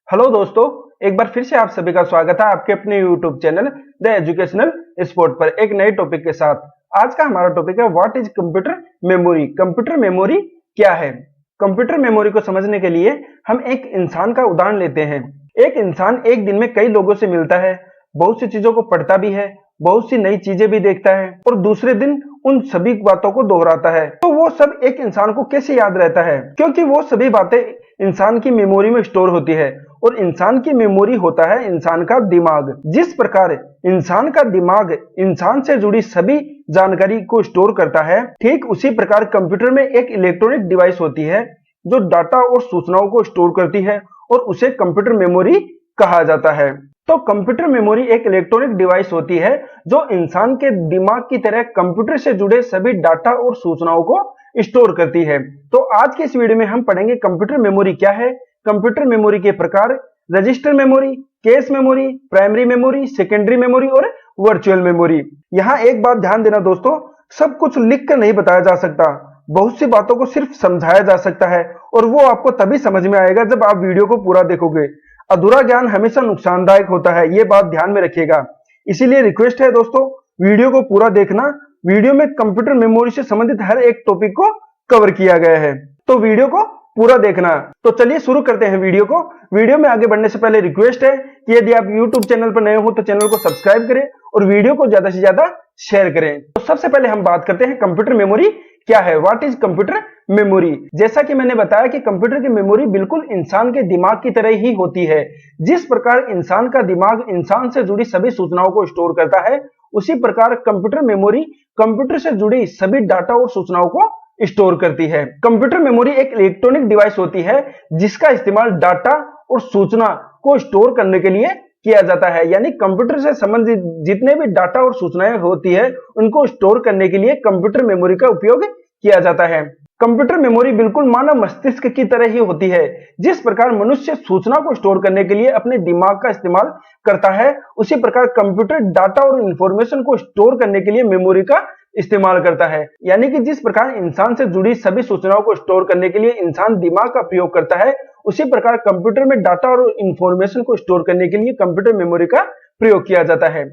Hello दोस्तों, एक बार फिर से आप सभी का स्वागत है आपके अपने YouTube channel the educational sport पर एक नए टॉपिक के साथ। आज का हमारा टॉपिक है what is computer memory. Computer memory क्या है? कंप्यूटर मेमोरी को समझने के लिए हम एक इंसान का उदाहरण लेते हैं। एक इंसान एक दिन में कई लोगों से मिलता है, बहुत सी चीजों को पढ़ता भी है, बहुत सी नई चीजें भी देखता है और दूसरे दिन उन सभी बातों को दोहराता है। तो वो सब एक इंसान को कैसे याद रहता है? क्योंकि वो सभी बातें इंसान की मेमोरी में स्टोर होती है और इंसान की मेमोरी होता है इंसान का दिमाग। जिस प्रकार इंसान का दिमाग इंसान से जुड़ी सभी जानकारी को स्टोर करता है, ठीक उसी प्रकार कंप्यूटर में एक इलेक्ट्रॉनिक डिवाइस होती है जो डाटा और सूचनाओं को स्टोर करती है और उसे कंप्यूटर मेमोरी कहा जाता है। तो कंप्यूटर मेमोरी एक इलेक्ट्रॉनिक डिवाइस होती है जो इंसान के दिमाग की तरह कंप्यूटर से जुड़े सभी डाटा और सूचनाओं को स्टोर करती है। तो आज के इस वीडियो में हम पढ़ेंगे कंप्यूटर मेमोरी क्या है, कंप्यूटर मेमोरी के प्रकार, register memory, cache memory, primary memory, secondary memory और वर्चुअल मेमोरी। यहाँ एक बात ध्यान देना दोस्तों, सब कुछ लिख कर नहीं बताया जा सकता, बहुत सी बातों को सिर्फ समझाया जा सकता है और वो आपको तभी समझ में आएगा जब आप वीडियो को पूरा देखोगे। अधूरा ज्ञान हमेशा नुकसानदायक होता है, ये बात ध्यान में रखिएगा। इसीलिए रिक्वेस्ट है दोस्तों, वीडियो को पूरा देखना। वीडियो में कंप्यूटर मेमोरी से संबंधित हर एक टॉपिक को कवर किया गया है, तो वीडियो को पूरा देखना। तो चलिए शुरू करते हैं वीडियो को। वीडियो में आगे बढ़ने से पहले रिक्वेस्ट है कि यदि आप यूट्यूब चैनल पर नए हो तो चैनल को सब्सक्राइब करें और वीडियो को ज्यादा से ज्यादा शेयर करें। तो सबसे पहले हम बात करते हैं कंप्यूटर मेमोरी क्या है, व्हाट इज कंप्यूटर मेमोरी। जैसा कि मैंने बताया कि कंप्यूटर की मेमोरी बिल्कुल इंसान के दिमाग की तरह ही होती है। जिस प्रकार इंसान का दिमाग इंसान से जुड़ी सभी सूचनाओं को स्टोर करता है, उसी प्रकार कंप्यूटर मेमोरी कंप्यूटर से जुड़ी सभी डाटा और सूचनाओं को स्टोर करती है। कंप्यूटर मेमोरी एक इलेक्ट्रॉनिक डिवाइस होती है जिसका इस्तेमाल डाटा और सूचना को स्टोर करने के लिए किया जाता है। यानी कंप्यूटर से संबंधित जितने भी डाटा और सूचनाएं होती है उनको स्टोर करने के लिए कंप्यूटर मेमोरी का उपयोग किया जाता है। कंप्यूटर मेमोरी बिल्कुल मानव मस्तिष्क की तरह ही होती है। जिस प्रकार मनुष्य सूचना को स्टोर करने के लिए अपने दिमाग का इस्तेमाल करता है, उसी प्रकार कंप्यूटर डाटा और इंफॉर्मेशन को स्टोर करने के लिए मेमोरी का इस्तेमाल करता है। यानी कि जिस प्रकार इंसान से जुड़ी सभी सूचनाओं को स्टोर करने के लिए इंसान दिमाग का प्रयोग करता है, उसी प्रकार कंप्यूटर में डाटा और इंफॉर्मेशन को स्टोर करने के लिए कंप्यूटर मेमोरी का प्रयोग किया जाता है।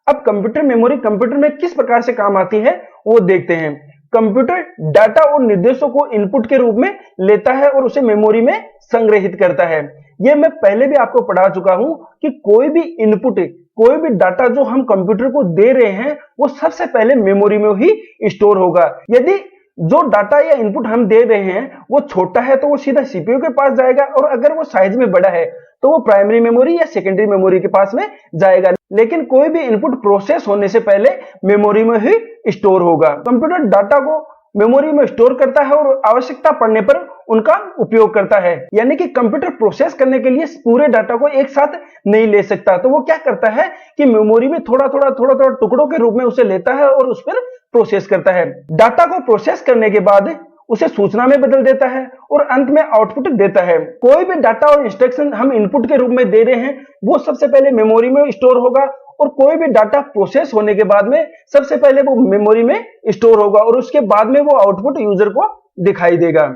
अब कंप्यूटर मेमोरी कंप्यूटर में किस प्रकार से काम आती है वो देखते हैं। कंप्यूटर डाटा और निर्देशों को इनपुट के रूप में लेता है और उसे मेमोरी में संग्रहित करता है। यह मैं पहले भी आपको पढ़ा चुका हूं कि कोई भी इनपुट, कोई भी डाटा जो हम कंप्यूटर को दे रहे हैं वो सबसे पहले मेमोरी में ही स्टोर होगा। यदि जो डाटा या इनपुट हम दे रहे हैं वो छोटा है तो वो सीधा सीपीयू के पास जाएगा, और अगर वो साइज में बड़ा है तो वो प्राइमरी मेमोरी या सेकेंडरी मेमोरी के पास में जाएगा। लेकिन कोई भी इनपुट प्रोसेस होने से पहले मेमोरी में ही स्टोर होगा। कंप्यूटर डाटा को मेमोरी में स्टोर करता है और आवश्यकता पड़ने पर उनका उपयोग करता है। यानी कि कंप्यूटर प्रोसेस करने के लिए पूरे डाटा को एक साथ नहीं ले सकता, तो वो क्या करता है कि मेमोरी में थोड़ा थोड़ा टुकड़ों के रूप में उसे लेता है और उस पर प्रोसेस करता है। डाटा को प्रोसेस करने के बाद उसे सूचना में बदल देता है और अंत में आउटपुट देता है। कोई भी डाटा और इंस्ट्रक्शन हम इनपुट के रूप में दे रहे हैं वो सबसे पहले मेमोरी में स्टोर होगा, और कोई भी डाटा प्रोसेस होने के बाद में सबसे पहले वो मेमोरी में स्टोर होगा और उसके बाद में वो आउटपुट यूजर को दिखाई देगा।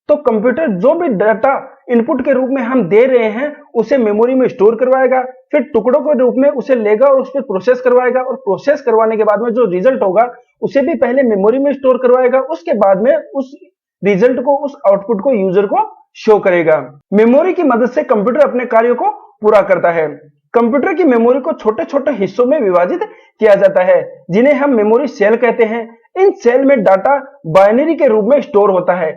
तो कंप्यूटर जो भी डाटा इनपुट के रूप में हम दे रहे हैं उसे मेमोरी में स्टोर करवाएगा, फिर टुकड़ों के रूप में उसे लेगा और उस पर प्रोसेस करवाएगा, और प्रोसेस करवाने के बाद में जो रिजल्ट होगा उसे भी पहले मेमोरी में स्टोर करवाएगा, उसके बाद में उस रिजल्ट को, उस आउटपुट को यूजर को शो करेगा। मेमोरी की मदद से कंप्यूटर अपने कार्यों को पूरा करता है। कंप्यूटर की मेमोरी को छोटे छोटे हिस्सों में विभाजित किया जाता है जिन्हें हम मेमोरी सेल कहते हैं। इन सेल में डाटा बाइनरी के रूप में स्टोर होता है।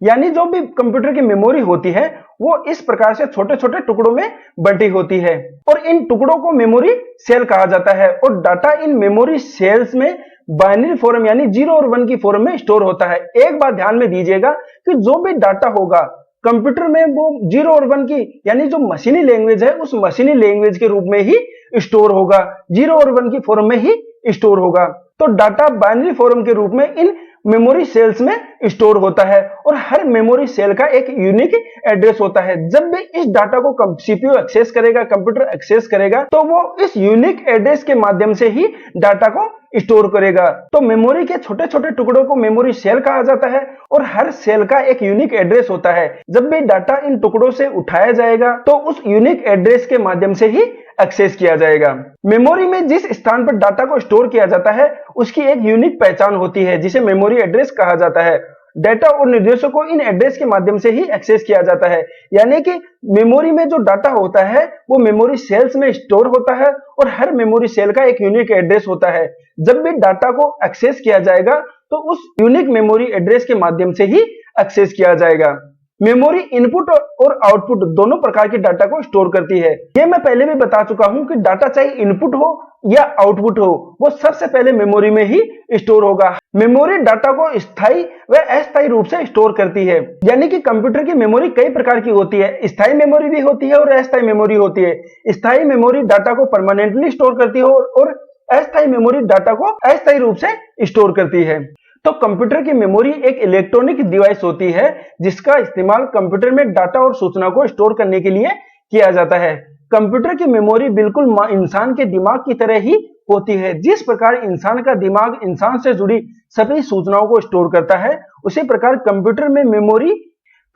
यानी जो भी कंप्यूटर की मेमोरी होती है वो इस प्रकार से छोटे छोटे टुकड़ों में बंटी होती है और इन टुकड़ों को मेमोरी सेल कहा जाता है, और डाटा इन मेमोरी सेल्स में बाइनरी फॉर्म यानी 0 और 1 की फॉर्म में स्टोर होता है। एक बात ध्यान में दीजिएगा कि जो भी डाटा होगा कंप्यूटर में वो 0 और 1 की यानी जो मशीनी लैंग्वेज है उस मशीनी लैंग्वेज के रूप में ही स्टोर होगा, 0 और 1 की फॉर्म में ही स्टोर होगा। तो डाटा बाइनरी फॉर्म के रूप में इन मेमोरी सेल्स में स्टोर होता है और हर मेमोरी सेल का एक यूनिक एड्रेस होता है। जब भी इस डाटा को सीपीयू एक्सेस करेगा, कंप्यूटर एक्सेस करेगा, तो वो इस यूनिक एड्रेस के माध्यम से ही डाटा को स्टोर करेगा। तो मेमोरी के छोटे छोटे टुकड़ों को मेमोरी सेल कहा जाता है और हर सेल का एक यूनिक एड्रेस होता है। जब भी डाटा इन टुकड़ों से उठाया जाएगा तो उस यूनिक एड्रेस के माध्यम से ही एक्सेस किया जाएगा। मेमोरी में जिस स्थान पर डाटा को स्टोर किया जाता है उसकी एक यूनिक पहचान होती है जिसे मेमोरी एड्रेस कहा जाता है। डाटा और निर्देशों को इन एड्रेस के माध्यम से ही एक्सेस किया जाता है, यानी कि मेमोरी में जो डाटा होता है वो मेमोरी सेल्स में स्टोर होता है और हर मेमोरी सेल का एक यूनिक एड्रेस होता है। जब भी डाटा को एक्सेस किया जाएगा तो उस यूनिक मेमोरी एड्रेस के माध्यम से ही एक्सेस किया जाएगा। मेमोरी इनपुट और आउटपुट दोनों प्रकार के डाटा को स्टोर करती है। ये मैं पहले भी बता चुका हूं कि डाटा चाहे इनपुट हो या आउटपुट हो, वो सबसे पहले मेमोरी में ही स्टोर होगा। मेमोरी डाटा को स्थायी व अस्थायी रूप से स्टोर करती है, यानी कि कंप्यूटर की मेमोरी कई प्रकार की होती है। स्थायी मेमोरी भी होती है और अस्थायी मेमोरी होती है। स्थायी मेमोरी डाटा को परमानेंटली स्टोर करती है और अस्थायी मेमोरी डाटा को अस्थायी रूप से स्टोर करती है। तो कंप्यूटर की मेमोरी एक इलेक्ट्रॉनिक डिवाइस होती है जिसका इस्तेमाल कंप्यूटर में डाटा और सूचना को स्टोर करने के लिए किया जाता है। कंप्यूटर की मेमोरी बिल्कुल इंसान के दिमाग की तरह ही होती है। जिस प्रकार इंसान का दिमाग इंसान से जुड़ी सभी सूचनाओं को स्टोर करता है, उसी प्रकार कंप्यूटर में मेमोरी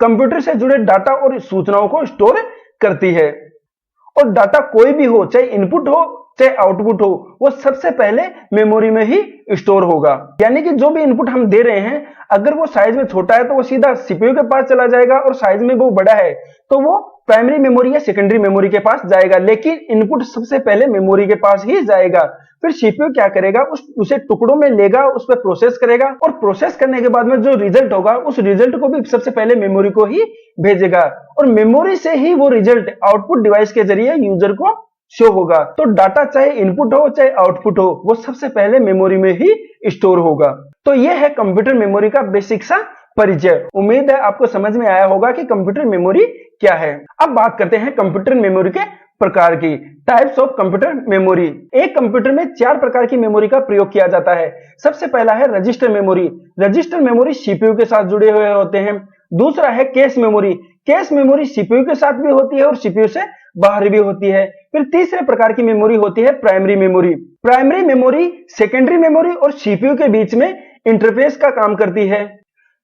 कंप्यूटर से जुड़े डाटा और सूचनाओं को स्टोर करती है। और डाटा कोई भी हो, चाहे इनपुट हो चाहे आउटपुट हो, वो सबसे पहले मेमोरी में ही स्टोर होगा। यानी कि जो भी इनपुट हम दे रहे हैं, अगर वो साइज में छोटा है तो वो सीधा सीपीयू के पास चला जाएगा और साइज में वो बड़ा है तो वो प्राइमरी मेमोरी या सेकेंडरी मेमोरी के पास जाएगा। लेकिन इनपुट सबसे पहले मेमोरी के पास ही जाएगा। फिर सीपीयू क्या करेगा, उसे टुकड़ों में लेगा, उस पर प्रोसेस करेगा और प्रोसेस करने के बाद में जो रिजल्ट होगा उस रिजल्ट को भी सबसे पहले मेमोरी को ही भेजेगा और मेमोरी से ही वो रिजल्ट आउटपुट डिवाइस के जरिए यूजर को शो होगा। तो डाटा चाहे इनपुट हो चाहे आउटपुट हो, वो सबसे पहले मेमोरी में ही स्टोर होगा। तो यह है कंप्यूटर मेमोरी का बेसिक सा परिचय। उम्मीद है आपको समझ में आया होगा कि कंप्यूटर मेमोरी क्या है। अब बात करते हैं कंप्यूटर मेमोरी के प्रकार की, टाइप्स ऑफ कंप्यूटर मेमोरी। एक कंप्यूटर में 4 प्रकार की मेमोरी का प्रयोग किया जाता है। सबसे पहला है register memory. Register memory CPU के साथ जुड़े हुए होते हैं। दूसरा है cache memory. Cache memory CPU के साथ भी होती है और सीपीयू से बाहर भी होती है। फिर तीसरे प्रकार की मेमोरी होती है primary memory. Primary memory secondary memory और सीपीयू के बीच में इंटरफेस का काम करती है।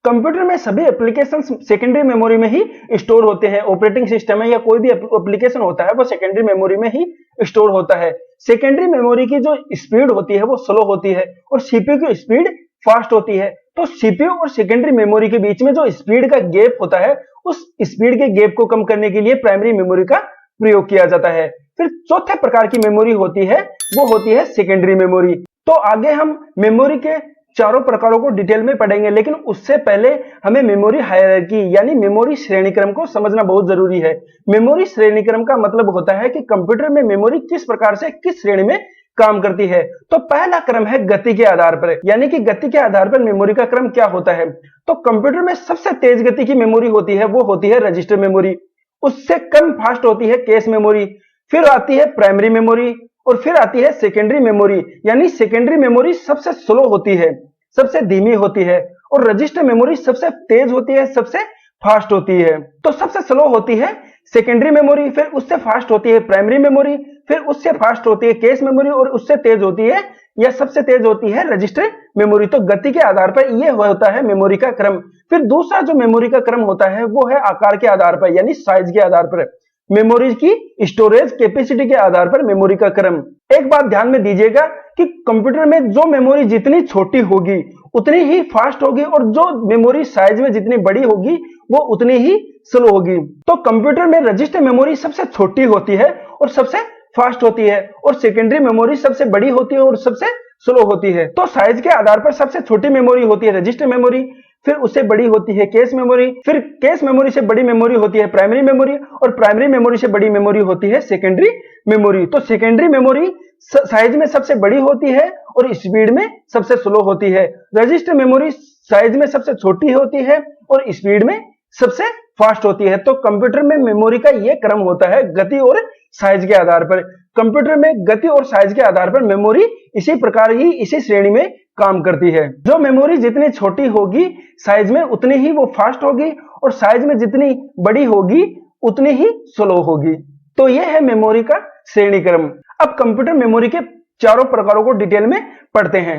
कंप्यूटर में सभी एप्लीकेशन सेकेंडरी मेमोरी में ही स्टोर होते हैं। ऑपरेटिंग सिस्टम है या कोई भी एप्लीकेशन होता है वो सेकेंडरी मेमोरी में ही स्टोर होता है। सेकेंडरी मेमोरी की जो स्पीड होती है वो स्लो होती है और सीपीयू की स्पीड फास्ट होती है। तो सीपीयू और सेकेंडरी मेमोरी के बीच में जो स्पीड का गैप होता है, उस स्पीड के गैप को कम करने के लिए प्राइमरी मेमोरी का प्रयोग किया जाता है। फिर चौथे प्रकार की मेमोरी होती है वो होती है सेकेंडरी मेमोरी। तो आगे हम मेमोरी के चारों प्रकारों को डिटेल में पढ़ेंगे, लेकिन उससे पहले हमें मेमोरी हायरार्की यानी मेमोरी श्रेणी क्रम को समझना बहुत जरूरी है। मेमोरी श्रेणी क्रम का मतलब होता है कि कंप्यूटर में मेमोरी किस प्रकार से किस श्रेणी में काम करती है। तो पहला क्रम है गति के आधार पर, यानी कि गति के आधार पर मेमोरी का क्रम क्या होता है। तो कंप्यूटर में सबसे तेज गति की मेमोरी होती है वो होती है रजिस्टर मेमोरी। उससे कम फास्ट होती है कैश मेमोरी। फिर आती है प्राइमरी मेमोरी और फिर आती है सेकेंडरी मेमोरी। यानी सेकेंडरी मेमोरी सबसे स्लो होती है, सबसे धीमी होती है और रजिस्टर मेमोरी सबसे तेज होती है, सबसे फास्ट होती है। तो सबसे स्लो होती है सेकेंडरी मेमोरी, फिर उससे फास्ट होती है प्राइमरी मेमोरी, फिर उससे फास्ट होती है कैश मेमोरी और उससे तेज होती है या सबसे तेज होती है रजिस्टर मेमोरी। तो गति के आधार पर यह होता है मेमोरी का क्रम। फिर दूसरा जो मेमोरी का क्रम होता है वो है आकार के आधार पर, यानी साइज के आधार पर, मेमोरी की स्टोरेज कैपेसिटी के आधार पर मेमोरी का क्रम। एक बात ध्यान में दीजिएगा कि कंप्यूटर में जो मेमोरी जितनी छोटी होगी उतनी ही फास्ट होगी और जो मेमोरी साइज में जितनी बड़ी होगी वो उतनी ही स्लो होगी। तो कंप्यूटर में रजिस्टर मेमोरी सबसे छोटी होती है और सबसे फास्ट होती है और सेकेंडरी मेमोरी सबसे बड़ी होती है और सबसे स्लो होती है। तो साइज के आधार पर सबसे छोटी मेमोरी होती है रजिस्टर मेमोरी, फिर उससे बड़ी होती है कैश मेमोरी, फिर कैश मेमोरी से बड़ी मेमोरी होती है प्राइमरी मेमोरी और प्राइमरी मेमोरी से बड़ी मेमोरी होती है सेकेंडरी मेमोरी। तो सेकेंडरी मेमोरी साइज में सबसे बड़ी होती है और स्पीड में सबसे स्लो होती है। रजिस्टर मेमोरी साइज में सबसे छोटी होती है और स्पीड में सबसे फास्ट होती है। तो कंप्यूटर में मेमोरी का यह क्रम होता है गति और साइज के आधार पर। कंप्यूटर में गति और साइज के आधार पर मेमोरी इसी प्रकार ही इसी श्रेणी में काम करती है। जो मेमोरी जितनी छोटी होगी साइज में उतनी ही वो फास्ट होगी, और साइज में जितनी बड़ी होगी उतनी ही स्लो होगी। तो ये है मेमोरी का श्रेणी क्रम। अब कंप्यूटर मेमोरी के चारों प्रकारों को डिटेल में पढ़ते हैं।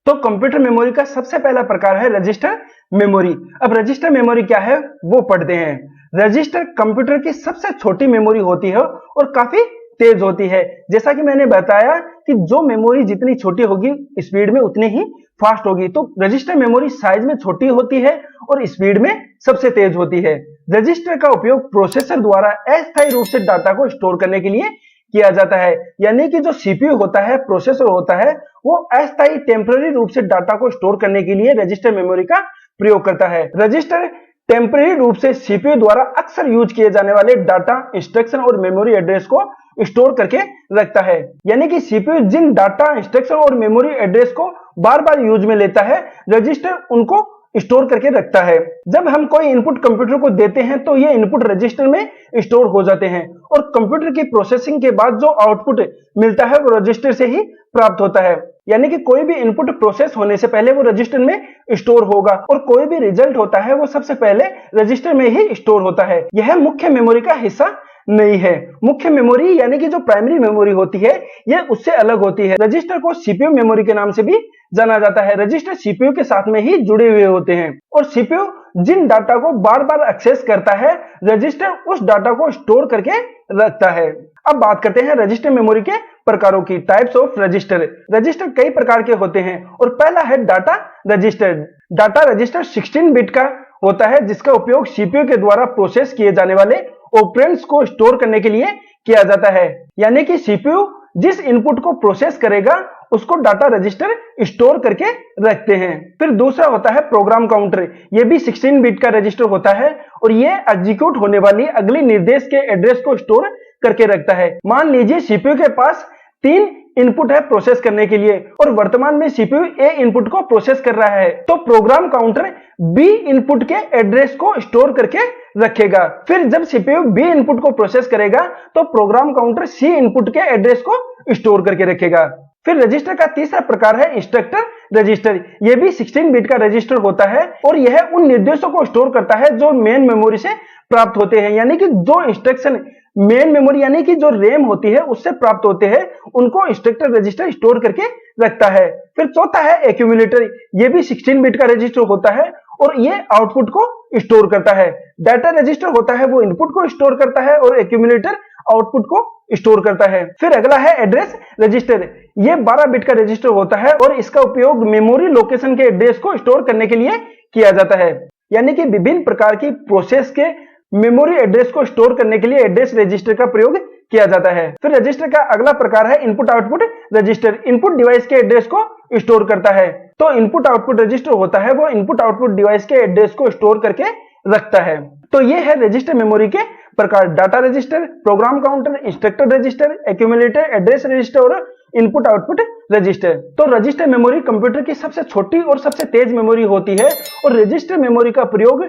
तो कंप्यूटर मेमोरी का सबसे पहला प्रकार है रजिस्टर मेमोरी। अब रजिस्टर मेमोरी क्या है वो पढ़ते हैं। रजिस्टर कंप्यूटर की सबसे छोटी मेमोरी होती है और काफी तेज होती है। जैसा कि मैंने बताया कि जो मेमोरी जितनी छोटी होगी स्पीड में उतनी ही फास्ट होगी। तो रजिस्टर मेमोरी साइज में छोटी होती है और स्पीड में सबसे तेज होती है। रजिस्टर का उपयोग प्रोसेसर द्वारा अस्थायी रूप से डाटा को स्टोर करने के लिए किया जाता है। यानी कि जो सीपीयू होता है, प्रोसेसर होता है, वो अस्थायी टेम्पररी रूप से डाटा को स्टोर करने के लिए रजिस्टर मेमोरी का प्रयोग करता है। रजिस्टर टेम्पररी रूप से सीपीयू द्वारा अक्सर यूज किए जाने वाले डाटा, इंस्ट्रक्शन और मेमोरी एड्रेस को स्टोर करके रखता है। यानी कि सीपीयू जिन डाटा, इंस्ट्रक्शन और मेमोरी एड्रेस को बार बार यूज में लेता है, रजिस्टर उनको स्टोर करके रखता है। जब हम कोई इनपुट कंप्यूटर को देते हैं तो ये इनपुट रजिस्टर में स्टोर हो जाते हैं, और कंप्यूटर की प्रोसेसिंग के बाद जो आउटपुट मिलता है वो रजिस्टर से ही प्राप्त होता है। यानी कि कोई भी इनपुट प्रोसेस होने से पहले वो रजिस्टर में स्टोर होगा, और कोई भी रिजल्ट होता है वो सबसे पहले रजिस्टर में ही स्टोर होता है। यह मुख्य मेमोरी का हिस्सा नहीं है। मुख्य मेमोरी यानी कि जो प्राइमरी मेमोरी होती है ये उससे अलग होती है। रजिस्टर को सीपीयू मेमोरी के नाम से भी जाना जाता है। रजिस्टर सीपीयू के साथ में ही जुड़े हुए होते हैं, और सीपीयू जिन डाटा को बार बार एक्सेस करता है, रजिस्टर उस डाटा को स्टोर करके रखता है। अब बात करते हैं रजिस्टर मेमोरी के प्रकारों की, टाइप्स ऑफ रजिस्टर। रजिस्टर कई प्रकार के होते हैं, और पहला है data register. Data register 16 bit का होता है, जिसका उपयोग सीपीयू के द्वारा प्रोसेस किए जाने वाले ऑपरेंड्स को स्टोर करने के लिए किया जाता है। यानी कि सीपीयू जिस इनपुट को प्रोसेस करेगा उसको डाटा रजिस्टर स्टोर करके रखते हैं। फिर दूसरा होता है प्रोग्राम काउंटर। ये भी 16 बिट का रजिस्टर होता है, और ये एग्जीक्यूट होने वाली अगली निर्देश के एड्रेस को स्टोर करके रखता है। मान लीजिए सीपीयू के पास 3 इनपुट है प्रोसेस करने के लिए, और वर्तमान में सीपीयू ए इनपुट को प्रोसेस कर रहा है, तो प्रोग्राम काउंटर बी इनपुट के एड्रेस को स्टोर करके रखेगा। फिर जब सीपीयू बी इनपुट को प्रोसेस करेगा तो प्रोग्राम काउंटर सी इनपुट के एड्रेस को स्टोर करके रखेगा। फिर रजिस्टर का तीसरा प्रकार है इंस्ट्रक्टर रजिस्टर। यह भी 16 बिट का रजिस्टर होता है, और यह उन निर्देशों को स्टोर करता है जो मेन मेमोरी से प्राप्त होते हैं। यानी कि जो इंस्ट्रक्शन मेन मेमोरी यानी कि जो रैम होती है उससे प्राप्त होते हैं, उनको इंस्ट्रक्टर रजिस्टर स्टोर करके रखता है। फिर चौथा है एक्यूमुलेटर। यह भी 16 बिट का रजिस्टर होता है, और ये आउटपुट को स्टोर करता है। डाटा रजिस्टर होता है वो इनपुट को स्टोर करता है, और एक्यूमुलेटर आउटपुट को स्टोर करता है। फिर अगला है एड्रेस रजिस्टर। ये 12 बिट का रजिस्टर होता है, और इसका उपयोग मेमोरी लोकेशन के एड्रेस को स्टोर करने के लिए किया जाता है। यानी कि विभिन्न प्रकार की प्रोसेस के मेमोरी एड्रेस को स्टोर करने के लिए एड्रेस रजिस्टर का प्रयोग किया जाता है। फिर रजिस्टर का अगला प्रकार है input output register. Input device के एड्रेस को स्टोर करता है। तो इनपुट आउटपुट रजिस्टर होता है वो इनपुट आउटपुट डिवाइस के एड्रेस को स्टोर करके रखता है। तो ये है रजिस्टर मेमोरी के प्रकार, data register, program counter, instructor register, accumulator, address register और इनपुट आउटपुट रजिस्टर। तो रजिस्टर मेमोरी कंप्यूटर की सबसे छोटी और सबसे तेज मेमोरी होती है, और रजिस्टर मेमोरी का प्रयोग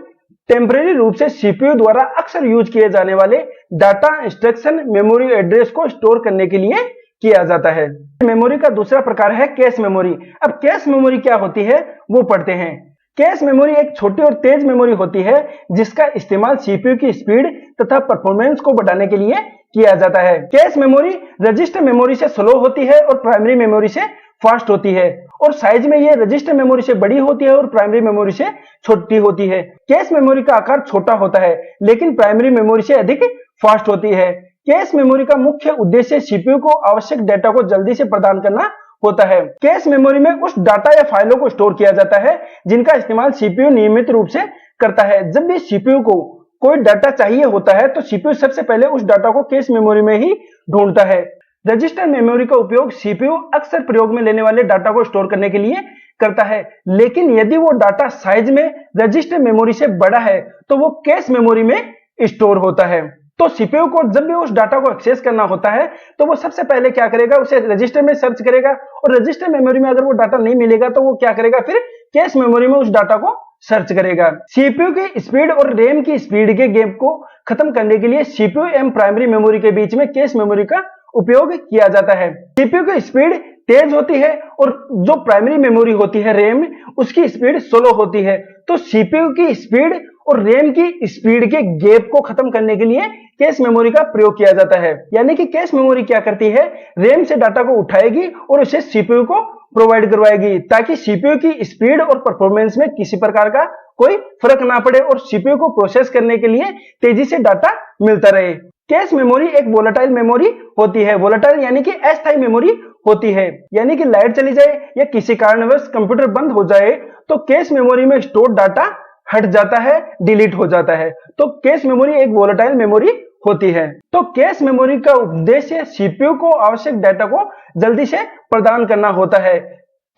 टेम्परेरी रूप से सीपीयू द्वारा अक्सर यूज किए जाने वाले डाटा, इंस्ट्रक्शन, मेमोरी एड्रेस को स्टोर करने के लिए किया जाता है। मेमोरी का दूसरा प्रकार है कैश मेमोरी। अब कैश मेमोरी क्या होती है वो पढ़ते हैं। कैश मेमोरी एक छोटी और तेज मेमोरी होती है, जिसका इस्तेमाल सीपीयू की स्पीड तथा परफॉर्मेंस को बढ़ाने के लिए किया जाता है। कैश मेमोरी रजिस्टर मेमोरी से स्लो होती है और प्राइमरी मेमोरी से फास्ट होती है, और साइज में ये रजिस्टर मेमोरी से बड़ी होती है और प्राइमरी मेमोरी से छोटी होती है। कैश मेमोरी का आकार छोटा होता है, लेकिन प्राइमरी मेमोरी से अधिक फास्ट होती है। कैश मेमोरी का मुख्य उद्देश्य सीपीयू को आवश्यक डेटा को जल्दी से प्रदान करना होता है। कैश मेमोरी में उस डाटा या फाइलों को स्टोर किया जाता है जिनका इस्तेमाल सीपीयू नियमित रूप से करता है। जब भी सीपीयू को कोई डाटा चाहिए होता है तो सीपीयू सबसे पहले उस डाटा को कैश मेमोरी में ही ढूंढता है। रजिस्टर मेमोरी का उपयोग सीपीयू अक्सर प्रयोग में लेने वाले डाटा को स्टोर करने के लिए करता है, लेकिन यदि वो डाटा साइज में रजिस्टर मेमोरी से बड़ा है तो वो कैश मेमोरी में स्टोर होता है। तो सीपीयू को जब भी उस डाटा को एक्सेस करना होता है तो वो सबसे पहले क्या करेगा, उसे रजिस्टर में सर्च करेगा, और रजिस्टर मेमोरी में अगर वो डाटा नहीं मिलेगा तो वो क्या करेगा, फिर कैश मेमोरी में उस डाटा को सर्च करेगा। सीपीयू की स्पीड और रैम की स्पीड के गैप को खत्म करने के लिए सीपीयू एवं प्राइमरी मेमोरी के बीच में कैश मेमोरी का उपयोग किया जाता है। सीपीयू की स्पीड तेज होती है और जो प्राइमरी मेमोरी होती है रैम, उसकी स्पीड स्लो होती है। तो सीपीयू की स्पीड और रैम की स्पीड के गैप को खत्म करने के लिए कैश मेमोरी का प्रयोग किया जाता है। यानी कि कैश मेमोरी क्या करती है, रैम से डाटा को उठाएगी और उसे सीपीयू को प्रोवाइड करवाएगी, ताकि सीपीयू की स्पीड और परफॉर्मेंस में किसी प्रकार का कोई फर्क ना पड़े और सीपीयू को प्रोसेस करने के लिए तेजी से डाटा मिलता रहे। कैश मेमोरी एक वोलेटाइल मेमोरी होती है। वोलेटाइल यानी कि अस्थायी मेमोरी होती है, यानी कि लाइट चली जाए या किसी कारणवश कंप्यूटर बंद हो जाए तो कैश मेमोरी में स्टोर डाटा हट जाता है, डिलीट हो जाता है। तो कैश मेमोरी एक वोलेटाइल मेमोरी होती है। तो कैश मेमोरी का उद्देश्य सीपीयू को आवश्यक डाटा को जल्दी से प्रदान करना होता है।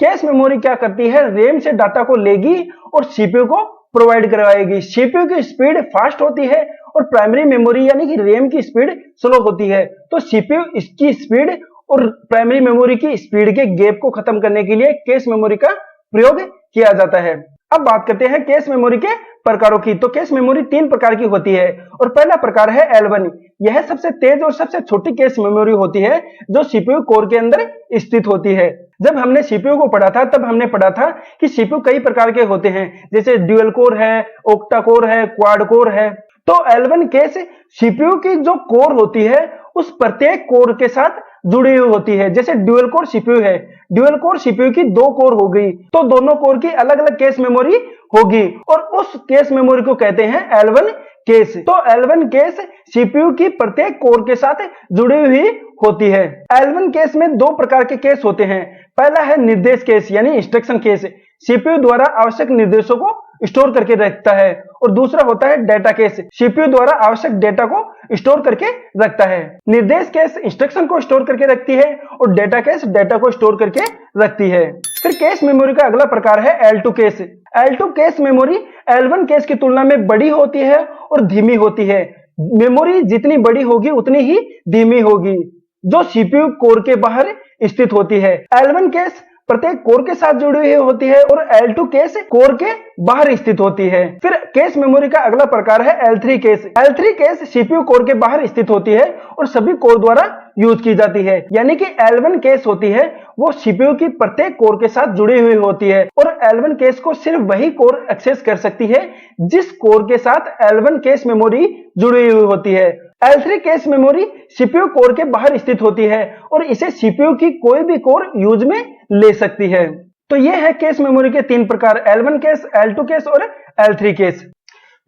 कैश मेमोरी क्या करती है, रैम से डाटा को लेगी और सीपीयू को प्रोवाइड करवाएगी। सीपीयू की स्पीड फास्ट होती है और प्राइमरी मेमोरी यानी कि रैम की स्पीड स्लो होती है। तो सीपीयू इसकी स्पीड और प्राइमरी मेमोरी की स्पीड के गैप को खत्म करने के लिए कैश मेमोरी का प्रयोग किया जाता है। अब बात करते हैं कैश मेमोरी के प्रकारों की। तो कैश मेमोरी 3 प्रकार की होती है और पहला प्रकार है L1। यह सबसे तेज और सबसे छोटी कैश मेमोरी होती है जो सीपीयू कोर के अंदर स्थित होती है। जब हमने सीपीयू को पढ़ा था तब हमने पढ़ा था कि सीपीयू कई प्रकार के होते हैं, जैसे ड्यूअल कोर है, ऑक्टा कोर है, क्वाड कोर है। तो L1 कैश सीपीयू की जो कोर होती है उस प्रत्येक कोर के साथ जुड़ी हुई होती है। जैसे ड्यूअल कोर सीपीयू है, ड्यूअल कोर सीपीयू की 2 कोर हो गई तो दोनों कोर की अलग अलग कैश मेमोरी होगी और उस कैश मेमोरी को कहते हैं L1 कैश। तो L1 कैश सीपीयू की प्रत्येक कोर के साथ जुड़ी हुई होती है। L1 कैश में 2 प्रकार के कैश होते हैं। पहला है निर्देश कैश यानी इंस्ट्रक्शन कैश, सीपीयू द्वारा आवश्यक निर्देशों को स्टोर करके रखता है। और दूसरा होता है डेटा कैश, सीपीयू द्वारा आवश्यक डेटा को स्टोर करके रखता है। निर्देश कैश इंस्ट्रक्शन को स्टोर करके रखती है और डेटा कैश डेटा को स्टोर करके रखती है। फिर कैश मेमोरी का अगला प्रकार है L2 cash. L2 cache memory L1 cash की तुलना में बड़ी होती है और धीमी होती है। मेमोरी जितनी बड़ी होगी उतनी ही धीमी होगी, जो सीपीयू कोर के बाहर स्थित होती है। L1 कैश प्रत्येक कोर के साथ जुड़ी हुई होती है और L2 कैश कोर के बाहर स्थित होती है। फिर कैश मेमोरी का अगला प्रकार है L3 cash. L3 cash CPU core के बाहर स्थित होती है और सभी कोर द्वारा यूज की जाती है। यानी कि L1 कैश होती है वो सीपीयू की प्रत्येक कोर के साथ जुड़ी हुई होती है और L1 कैश को सिर्फ वही कोर एक्सेस कर सकती है जिस कोर के साथ L1 कैश मेमोरी जुड़ी हुई होती है। L3 cache memory CPU core के बाहर स्थित होती है और इसे सीपीयू की कोई भी कोर यूज में ले सकती है। तो ये है कैश मेमोरी के 3 प्रकार, L1 कैश, L2 कैश और L3 कैश।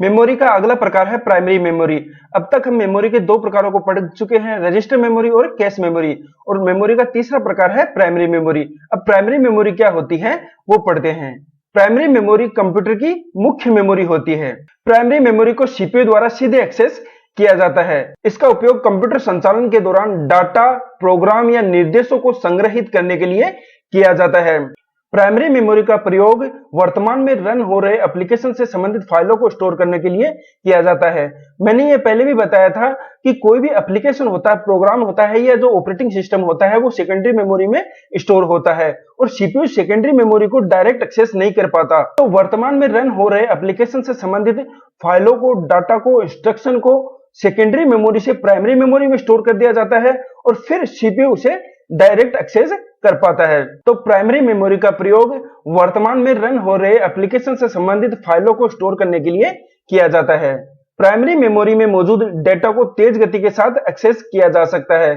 मेमोरी का अगला प्रकार है प्राइमरी मेमोरी। अब तक हम मेमोरी के 2 प्रकारों को पढ़ चुके हैं, रजिस्टर मेमोरी और कैश मेमोरी। और मेमोरी का तीसरा प्रकार है प्राइमरी मेमोरी। अब प्राइमरी मेमोरी क्या होती है वो पढ़ते हैं। प्राइमरी मेमोरी कंप्यूटर की मुख्य मेमोरी होती है। प्राइमरी मेमोरी को सीपीयू द्वारा सीधे एक्सेस किया जाता है। इसका उपयोग कंप्यूटर संचालन के दौरान डाटा, प्रोग्राम या निर्देशों को संग्रहित करने के लिए किया जाता है। प्राइमरी मेमोरी का प्रयोग वर्तमान में रन हो रहे एप्लीकेशन से संबंधित फाइलों को स्टोर करने के लिए किया जाता है। मैंने ये पहले भी बताया था कि कोई भी एप्लीकेशन होता है, प्रोग्राम होता है या जो ऑपरेटिंग सिस्टम होता है वो सेकेंडरी मेमोरी में स्टोर होता है और सीपीयू सेकेंडरी मेमोरी को डायरेक्ट एक्सेस नहीं कर पाता। तो वर्तमान में रन हो रहे एप्लीकेशन से संबंधित फाइलों को, डाटा को, इंस्ट्रक्शन को सेकेंडरी मेमोरी से प्राइमरी मेमोरी में स्टोर कर दिया जाता है और फिर सीपीयू उसे डायरेक्ट एक्सेस कर पाता है। तो प्राइमरी मेमोरी का प्रयोग वर्तमान में रन हो रहे एप्लीकेशन से संबंधित फाइलों को स्टोर करने के लिए किया जाता है। प्राइमरी मेमोरी में मौजूद डेटा को तेज गति के साथ एक्सेस किया जा सकता है।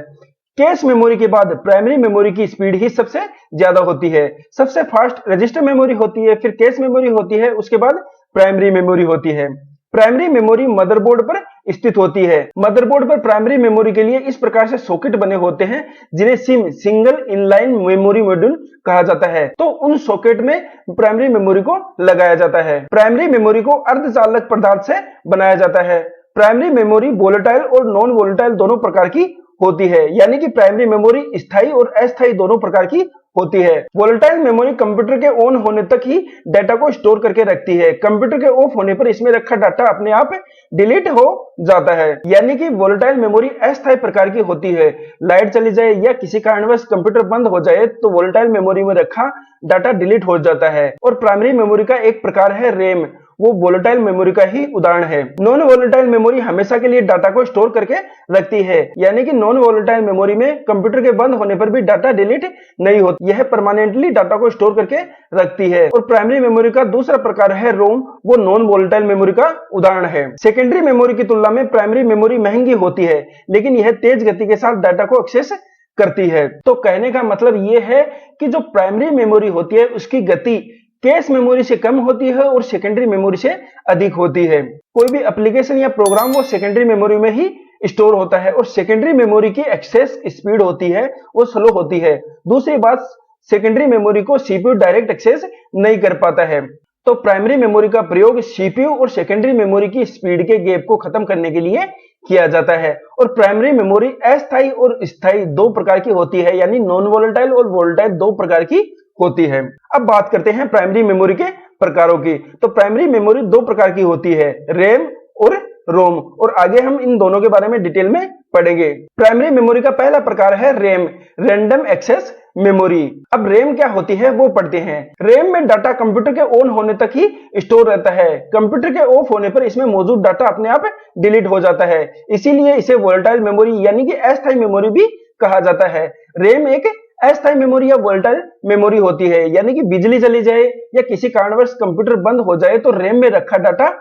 कैश मेमोरी के बाद प्राइमरी मेमोरी की स्पीड ही सबसे ज्यादा होती है। सबसे फास्ट रजिस्टर मेमोरी होती है, फिर कैश मेमोरी होती है, उसके बाद प्राइमरी मेमोरी होती है। प्राइमरी मेमोरी मदरबोर्ड पर स्थित होती है। मदरबोर्ड पर प्राइमरी मेमोरी के लिए इस प्रकार से सॉकेट बने होते हैं जिन्हें SIM, single inline memory module कहा जाता है। तो उन सॉकेट में प्राइमरी मेमोरी को लगाया जाता है। प्राइमरी मेमोरी को अर्धचालक पदार्थ से बनाया जाता है। प्राइमरी मेमोरी वोलेटाइल और नॉन वोलेटाइल दोनों प्रकार की होती है, यानी कि प्राइमरी मेमोरी स्थायी और अस्थायी दोनों प्रकार की होती है। वोलेटाइल मेमोरी कंप्यूटर के ऑन होने तक ही डाटा को स्टोर करके रखती है। कंप्यूटर के ऑफ होने पर इसमें रखा डाटा अपने आप डिलीट हो जाता है। यानी कि वोलेटाइल मेमोरी अस्थायी प्रकार की होती है। लाइट चली जाए या किसी कारणवश कंप्यूटर बंद हो जाए तो वोलेटाइल मेमोरी में रखा डाटा डिलीट हो जाता है। और प्राइमरी मेमोरी का एक प्रकार है रैम। वो वोलेटाइल मेमोरी का ही उदाहरण है। नॉन वोलेटाइल मेमोरी हमेशा के लिए डाटा को स्टोर करके रखती है, यानी कि नॉन वोलेटाइल मेमोरी में कंप्यूटर के बंद होने पर भी डाटा डिलीट नहीं होता, यह परमानेंटली डाटा को स्टोर करके रखती है। और प्राइमरी मेमोरी का दूसरा प्रकार है रोम, वो नॉन वोलेटाइल मेमोरी का उदाहरण है। सेकेंडरी मेमोरी की तुलना में प्राइमरी मेमोरी महंगी होती है, लेकिन यह तेज गति के साथ डाटा को एक्सेस करती है। तो कहने का मतलब यह है कि जो प्राइमरी मेमोरी होती है उसकी गति कैश मेमोरी से कम होती है और सेकेंडरी मेमोरी से अधिक होती है। कोई भी एप्लीकेशन या प्रोग्राम वो सेकेंडरी मेमोरी में ही स्टोर होता है और सेकेंडरी मेमोरी की एक्सेस स्पीड होती है वो स्लो होती है। दूसरी बात, सेकेंडरी मेमोरी को सीपीयू डायरेक्ट एक्सेस नहीं कर पाता है। तो प्राइमरी मेमोरी का प्रयोग सीपीयू और सेकेंडरी मेमोरी की स्पीड के गैप को खत्म करने के लिए किया जाता है। और प्राइमरी मेमोरी अस्थायी और स्थायी दो प्रकार की होती है, यानी नॉन वोलेटाइल और वोलेटाइल दो प्रकार की होती है। अब बात करते हैं प्राइमरी मेमोरी के प्रकारों की। तो प्राइमरी मेमोरी दो प्रकार की होती है, रैम और रोम, और आगे हम इन दोनों के बारे में डिटेल में पढ़ेंगे। प्राइमरी मेमोरी का पहला प्रकार है रैम, रैंडम एक्सेस मेमोरी। अब रैम क्या होती है वो पढ़ते हैं। रैम में डाटा कंप्यूटर के ऑन होने तक ही स्टोर रहता है, कंप्यूटर के ऑफ होने पर इसमें मौजूद डाटा अपने आप डिलीट हो जाता है, इसीलिए इसे वोलेटाइल मेमोरी यानी कि अस्थायी मेमोरी भी कहा जाता है। रैम एक अस्थायी मेमोरी या वोलेटाइल मेमोरी होती है, यानी कि बिजली चली जाए या किसी कारणवश कंप्यूटर बंद हो जाए तो रैम में रखा डाटा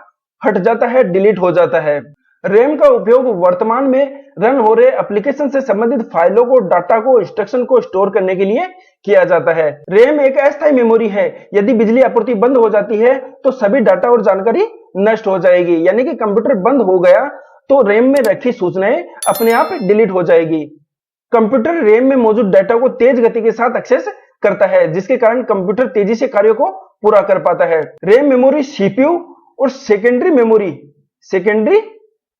हट जाता है, डिलीट हो जाता है। रैम का उपयोग वर्तमान में रन हो रहे एप्लीकेशन से संबंधित फाइलों को, डाटा को, इंस्ट्रक्शन को स्टोर करने के लिए किया जाता है। रैम एक अस्थायी मेमोरी है, यदि बिजली आपूर्ति बंद हो जाती है तो सभी डाटा और जानकारी नष्ट हो जाएगी, यानी कि कंप्यूटर बंद हो गया तो रैम में रखी सूचनाएं अपने आप डिलीट हो जाएगी। कंप्यूटर रैम में मौजूद डाटा को तेज गति के साथ एक्सेस करता है, जिसके कारण कंप्यूटर तेजी से कार्यों को पूरा कर पाता है। रैम मेमोरी सीपीयू और सेकेंडरी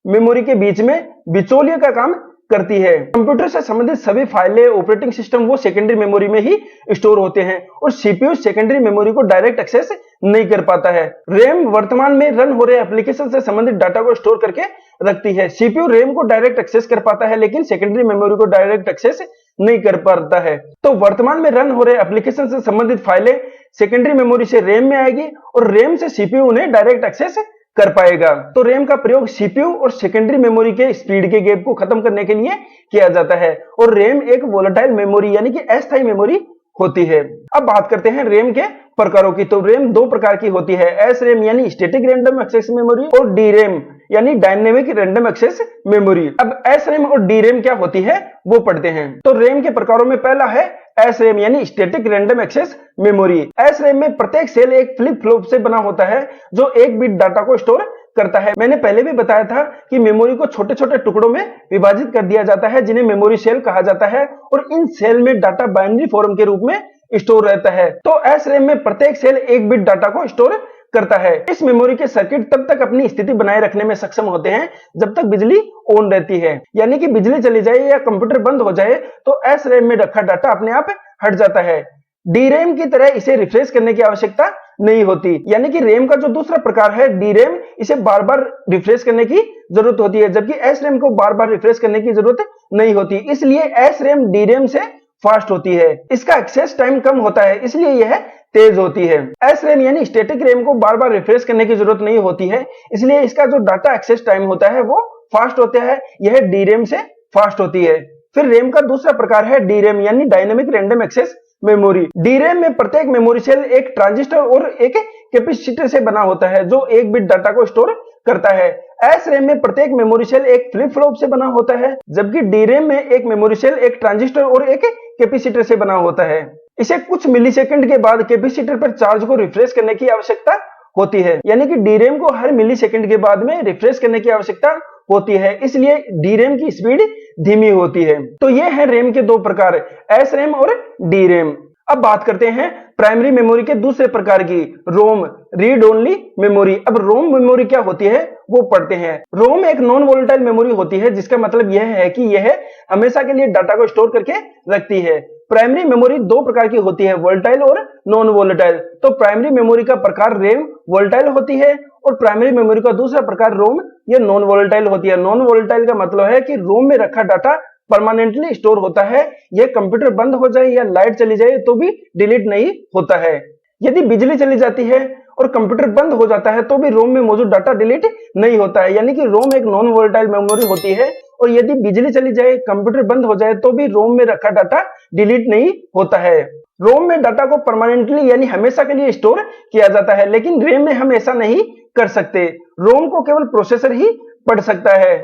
मेमोरी के बीच में बिचौलिए का काम करती है। कंप्यूटर से संबंधित सभी फाइलें, ऑपरेटिंग सिस्टम वो सेकेंडरी मेमोरी में ही स्टोर होते हैं और सीपीयू सेकेंडरी मेमोरी को डायरेक्ट एक्सेस नहीं कर पाता है। रैम वर्तमान में रन हो रहे एप्लीकेशन से संबंधित डाटा को स्टोर करके रखती है। सीपीयू रैम को डायरेक्ट एक्सेस कर पाता है, लेकिन सेकेंडरी मेमोरी को डायरेक्ट एक्सेस नहीं कर पाता है। तो वर्तमान में रन हो रहे एप्लीकेशन से संबंधित फाइलें सेकेंडरी मेमोरी से रैम में आएगी और रैम से सीपीयू उन्हें डायरेक्ट एक्सेस कर पाएगा। तो रैम का प्रयोग सीपीयू और सेकेंडरी मेमोरी के स्पीड के गैप को खत्म करने के लिए किया जाता है। और रैम एक वोलेटाइल मेमोरी यानी कि अस्थायी मेमोरी होती है। अब बात करते हैं रैम के प्रकारों की। तो रैम दो प्रकार की होती है, एस रैम यानी स्टैटिक रैंडम एक्सेस मेमोरी और डी रैम यानी डायनेमिक रैंडम एक्सेस मेमोरी। अब एस रैम और डी रैम क्या होती है वो पढ़ते हैं। तो रैम के प्रकारों में पहला है एस रैम यानी static random access memory. S RAM में प्रत्येक सेल एक फ्लिप फ्लॉप से बना होता है जो एक बिट डाटा को स्टोर करता है। मैंने पहले भी बताया था कि मेमोरी को छोटे छोटे टुकड़ों में विभाजित कर दिया जाता है, जिन्हें मेमोरी सेल कहा जाता है, और इन सेल में डाटा बाइनरी फॉर्म के रूप में स्टोर रहता है। तो एस रैम में प्रत्येक सेल एक बिट डाटा को स्टोर करता है। इस मेमोरी के सर्किट तब तक अपनी स्थिति बनाए रखने में सक्षम होते हैं जब तक बिजली ऑन रहती है, यानी कि बिजली चली जाए या कंप्यूटर बंद हो जाए तो एस रैम में रखा डाटा अपने आप हट जाता है। डी रैम की तरह इसे रिफ्रेश करने की आवश्यकता नहीं होती, यानी कि रैम का जो दूसरा प्रकार है डी रैम, इसे बार बार रिफ्रेश करने की जरूरत होती है, जबकि एस रैम को बार बार रिफ्रेश करने की जरूरत नहीं होती। इसलिए एस रैम डी रैम से फास्ट होती है। इसका एक्सेस टाइम कम होता है, इसलिए यह तेज होती है। एस रैम यानी स्टैटिक रैम को बार बार रिफ्रेश करने की जरूरत नहीं होती है, इसलिए इसका जो डाटा एक्सेस टाइम होता है वो फास्ट होता है, यह डी रैम से फास्ट होती है। फिर रैम का दूसरा प्रकार है डी रैम यानी dynamic random access memory. D RAM में प्रत्येक मेमोरी सेल एक ट्रांजिस्टर और एक कैपेसिटर से बना होता है जो एक बिट डाटा को स्टोर करता है। एस रैम में प्रत्येक मेमोरी सेल एक फ्लिप फ्लॉप से बना होता है, जबकि डी रैम में एक मेमोरी सेल एक ट्रांजिस्टर और एक कैपेसिटर से बना होता है। इसे कुछ मिलीसेकंड के बाद कैपेसिटर पर चार्ज को रिफ्रेश करने की आवश्यकता होती है, यानी कि डी रैम को हर मिलीसेकंड के बाद में रिफ्रेश करने की आवश्यकता होती है, इसलिए डी रैम की स्पीड धीमी होती है। तो ये है रैम के दो प्रकार, एस रैम और डी रैम। अब बात करते हैं प्राइमरी मेमोरी के दूसरे प्रकार की, रोम रीड ओनली मेमोरी। अब रोम मेमोरी क्या होती है वो पढ़ते हैं। रोम एक नॉन वोलेटाइल मेमोरी होती है, जिसका मतलब यह है कि यह हमेशा के लिए डाटा को स्टोर करके रखती है। प्राइमरी मेमोरी दो प्रकार की होती है, वोलेटाइल और नॉन वोलेटाइल। तो प्राइमरी मेमोरी का प्रकार रैम वोलेटाइल होती है और प्राइमरी मेमोरी का दूसरा प्रकार रोम ये नॉन वोलेटाइल होती है। नॉन वोलेटाइल का मतलब है कि रोम में रखा डाटा परमानेंटली स्टोर होता है, यह कंप्यूटर बंद हो जाए या लाइट चली जाए तो भी डिलीट नहीं होता है। यदि बिजली चली जाती है और कंप्यूटर बंद हो जाता है तो भी रोम में मौजूद डाटा डिलीट नहीं होता है, यानी कि रोम एक नॉन वोलेटाइल मेमोरी होती है और यदि बिजली चली जाए, कंप्यूटर बंद हो जाए तो भी रोम में रखा डाटा डिलीट नहीं होता है। रोम में डाटा को परमानेंटली यानी हमेशा के लिए स्टोर किया जाता है, लेकिन रैम में हम ऐसा नहीं कर सकते। रोम को केवल प्रोसेसर ही पढ़ सकता है।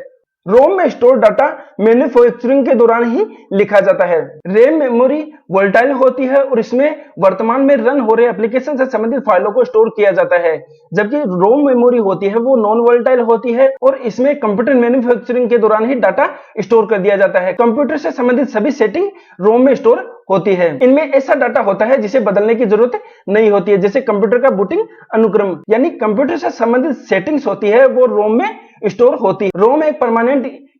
रोम में स्टोर डाटा मैन्युफैक्चरिंग के दौरान ही लिखा जाता है। रैम मेमोरी वोलेटाइल होती है और इसमें वर्तमान में रन हो रहे एप्लीकेशन से संबंधित फाइलों को स्टोर किया जाता है, जबकि रोम मेमोरी होती है वो नॉन वोलेटाइल होती है और इसमें कंप्यूटर मैन्युफैक्चरिंग के दौरान ही डाटा स्टोर कर दिया जाता है। कंप्यूटर से संबंधित सभी सेटिंग रोम में स्टोर होती है। इनमें ऐसा डाटा होता है जिसे बदलने की जरूरत नहीं होती है, जैसे कंप्यूटर का बूटिंग अनुक्रम, यानी कंप्यूटर से संबंधित सेटिंग्स होती है वो रोम में स्टोर होती है। रोम एक परमानेंट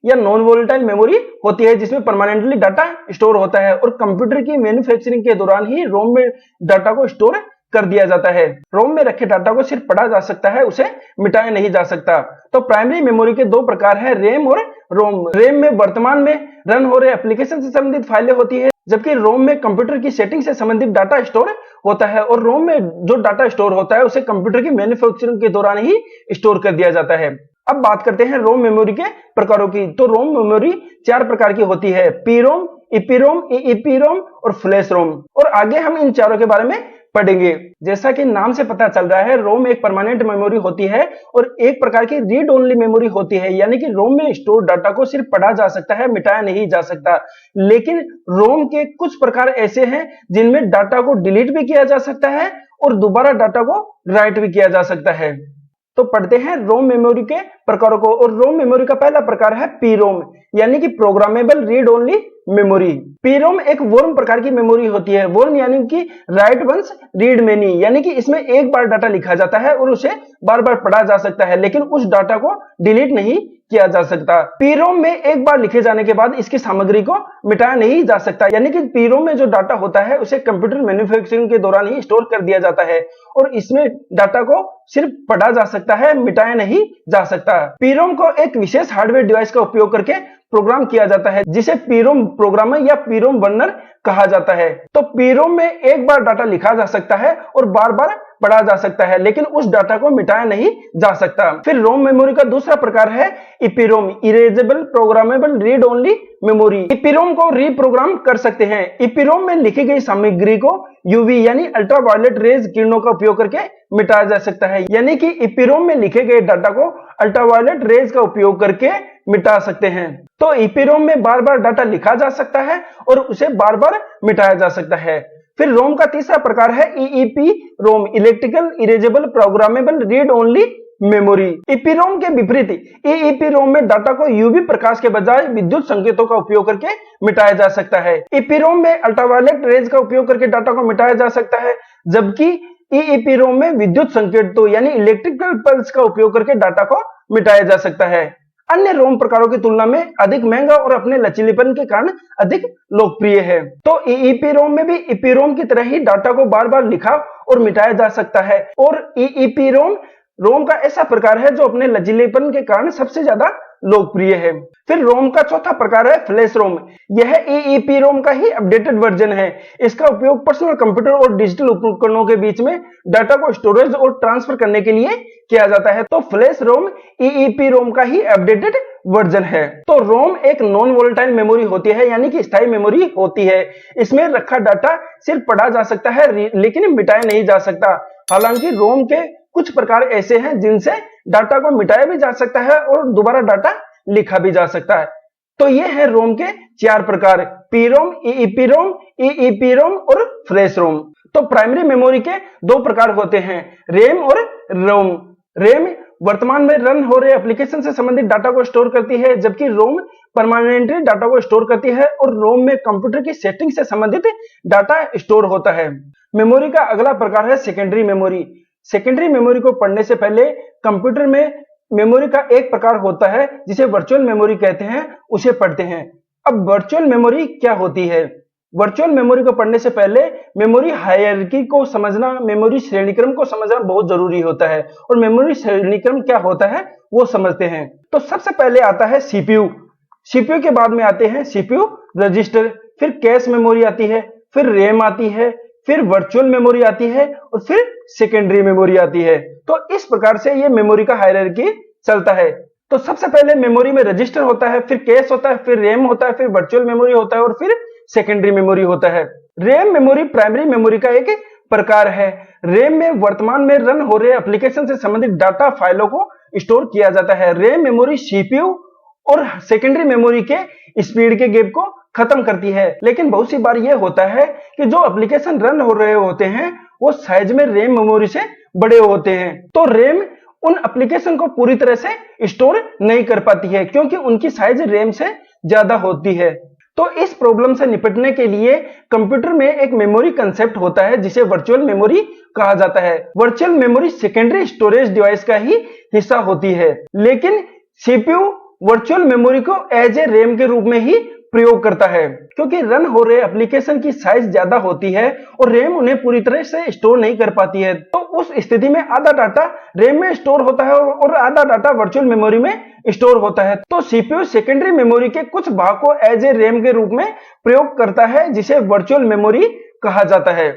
या नॉन वोलेटाइल मेमोरी होती है जिसमें परमानेंटली डाटा स्टोर होता है और कंप्यूटर की मैन्युफैक्चरिंग के दौरान ही रोम में डाटा को स्टोर कर दिया जाता है। रोम में रखे डाटा को सिर्फ पढ़ा जा सकता है, उसे मिटाया नहीं जा सकता। तो प्राइमरी मेमोरी के दो प्रकार है, रैम और रोम। रैम में वर्तमान में रन हो रहे एप्लीकेशन से संबंधित फाइलें होती है, जबकि रोम में कंप्यूटर की सेटिंग से संबंधित डाटा स्टोर होता है और रोम में जो डाटा स्टोर होता है उसे कंप्यूटर की मैन्युफैक्चरिंग के दौरान ही स्टोर कर दिया जाता है। अब बात करते हैं रोम मेमोरी के प्रकारों की। तो रोम मेमोरी 4 प्रकार की होती है, पीरोम, ईपीरोम, ईईपीरोम और फ्लैश रोम, और आगे हम इन चारों के बारे में पढ़ेंगे। जैसा कि नाम से पता चल रहा है, रोम एक परमानेंट मेमोरी होती है और एक प्रकार की रीड ओनली मेमोरी होती है, यानी कि रोम में स्टोर डाटा को सिर्फ पढ़ा जा सकता है, मिटाया नहीं जा सकता। लेकिन रोम के कुछ प्रकार ऐसे हैं जिनमें डाटा को डिलीट भी किया जा सकता है और दोबारा डाटा को राइट भी किया जा सकता है। तो पढ़ते हैं रोम मेमोरी के प्रकारों को। और रोम मेमोरी का पहला प्रकार है पीरोम, यानी कि प्रोग्रामेबल रीड ओनली मेमोरी। पीरोम एक वर्म प्रकार की मेमोरी होती है। वर्म यानी कि राइट वंस रीड मेनी, यानी कि इसमें एक बार डाटा लिखा जाता है और उसे बार बार पढ़ा जा सकता है, लेकिन उस डाटा को डिलीट नहीं किया जा सकता। पीरोम में एक बार लिखे जाने के बाद इसकी सामग्री को मिटाया नहीं जा सकता, यानी कि पीरोम में जो डाटा होता है उसे कंप्यूटर मैन्युफैक्चरिंग के दौरान ही स्टोर कर दिया जाता है और इसमें डाटा को सिर्फ पढ़ा जा सकता है, मिटाया नहीं जा सकता। पीरोम को एक विशेष हार्डवेयर डिवाइस का उपयोग करके प्रोग्राम किया जाता है, जिसे पीरोम प्रोग्रामर या पीरोम बर्नर कहा जाता है। तो पीरोम में एक बार डाटा लिखा जा सकता है और बार बार पढ़ा जा सकता है, लेकिन उस डाटा को मिटाया नहीं जा सकता। फिर रोम मेमोरी का दूसरा प्रकार है EPROM, erasable programmable read only memory. EPROM को रीप्रोग्राम कर सकते हैं। ईपीरोम में लिखी गई सामग्री को यूवी यानी अल्ट्रावायलेट रेज किरणों का उपयोग करके मिटाया जा सकता है, यानी कि ईपीरोम में लिखे गए डाटा को अल्ट्रावायलेट रेज का उपयोग करके मिटा सकते हैं। तो ईपीरोम में बार बार डाटा लिखा जा सकता है और उसे बार बार मिटाया जा सकता है। फिर रोम का तीसरा प्रकार है EEPROM, electrical erasable programmable read only memory. EPROM के विपरीत ईईपी रोम में डाटा को यूवी प्रकाश के बजाय विद्युत संकेतों का उपयोग करके मिटाया जा सकता है। ईपीरोम में अल्ट्रावायलेट रेज का उपयोग करके डाटा को मिटाया जा सकता है, जबकि ईईपी रोम में विद्युत संकेतों यानी इलेक्ट्रिकल पल्स का उपयोग करके डाटा को मिटाया जा सकता है। अन्य रोम प्रकारों की तुलना में अधिक महंगा और अपने लचीलेपन के कारण अधिक लोकप्रिय है। तो ईईपीरोम में भी ईपीरोम की तरह ही डाटा को बार बार लिखा और मिटाया जा सकता है और ईईपीरोम रोम का ऐसा प्रकार है जो अपने लचीलेपन के कारण सबसे ज्यादा लोकप्रिय है। फिर रोम का चौथा प्रकार है फ्लैश रोम। यह ईईपीरोम का ही अपडेटेड वर्जन है। इसका उपयोग पर्सनल कंप्यूटर और डिजिटल उपकरणों के बीच में डाटा को स्टोरेज और ट्रांसफर करने के लिए किया जाता है। तो फ्लैश रोम ईईपीरोम का ही अपडेटेड वर्जन है। तो रोम एक नॉन वोलेटाइल मेमोरी होती है, यानी कि स्थायी मेमोरी होती है। इसमें रखा डाटा सिर्फ पढ़ा जा सकता है, लेकिन मिटाया नहीं जा सकता। हालांकि रोम के कुछ प्रकार ऐसे हैं जिनसे डाटा को मिटाया भी जा सकता है और दोबारा डाटा लिखा भी जा सकता है। तो ये है रोम के 4 प्रकार, पीरोम, ईईपीरोम, ईईपीरोम और फ्लैश रोम। तो प्राइमरी मेमोरी के 2 प्रकार होते हैं, रैम और रोम। रैम वर्तमान में रन हो रहे एप्लीकेशन से संबंधित डाटा को स्टोर करती है, जबकि रोम परमानेंटली डाटा को स्टोर करती है और रोम में कंप्यूटर की सेटिंग से संबंधित डाटा स्टोर होता है। मेमोरी का अगला प्रकार है सेकेंडरी मेमोरी। सेकेंडरी मेमोरी को पढ़ने से पहले कंप्यूटर में मेमोरी का एक प्रकार होता है जिसे वर्चुअल मेमोरी कहते हैं, उसे पढ़ते हैं। अब वर्चुअल मेमोरी क्या होती है? वर्चुअल मेमोरी को पढ़ने से पहले मेमोरी हायरार्की को समझना, मेमोरी श्रेणीक्रम को समझना बहुत जरूरी होता है और मेमोरी श्रेणीक्रम क्या होता है वो समझते हैं। तो सबसे पहले आता है सीपीयू। सीपीयू के बाद में आते हैं सीपीयू रजिस्टर, फिर कैश मेमोरी आती है, फिर रैम आती है, फिर वर्चुअल मेमोरी आती है और फिर सेकेंडरी मेमोरी आती है। तो इस प्रकार से ये मेमोरी का हायरार्की चलता है। तो सबसे पहले मेमोरी में रजिस्टर होता है, फिर कैश होता है, फिर रैम होता है, फिर वर्चुअल मेमोरी होता है और फिर सेकेंडरी मेमोरी होता है। रैम मेमोरी प्राइमरी मेमोरी का एक प्रकार है। रैम में वर्तमान में रन हो रहे एप्लीकेशन से संबंधित डाटा फाइलों को स्टोर किया जाता है। रैम मेमोरी सीपीयू और सेकेंडरी मेमोरी के स्पीड के गैप को खत्म करती है। लेकिन बहुत सी बार यह होता है कि जो एप्लीकेशन रन हो रहे होते हैं वो साइज में रैम मेमोरी से बड़े होते हैं, तो रैम उन एप्लीकेशन को पूरी तरह से स्टोर नहीं कर पाती है क्योंकि उनकी साइज रैम से ज्यादा होती है। तो इस प्रॉब्लम से निपटने के लिए कंप्यूटर में एक मेमोरी कंसेप्ट होता है जिसे वर्चुअल मेमोरी कहा जाता है। Virtual memory secondary storage device का ही हिस्सा होती है, लेकिन सीपीयू वर्चुअल मेमोरी को एज ए रैम के रूप में ही प्रयोग करता है क्योंकि रन हो रहे एप्लीकेशन की साइज ज्यादा होती है और रैम उन्हें पूरी तरह से स्टोर नहीं कर पाती है। तो उस स्थिति में आधा डाटा रैम में स्टोर होता है और आधा डाटा वर्चुअल मेमोरी में स्टोर होता है। तो सीपीयू सेकेंडरी मेमोरी के कुछ भाग को एज ए रैम के रूप में प्रयोग करता है जिसे वर्चुअल मेमोरी कहा जाता है।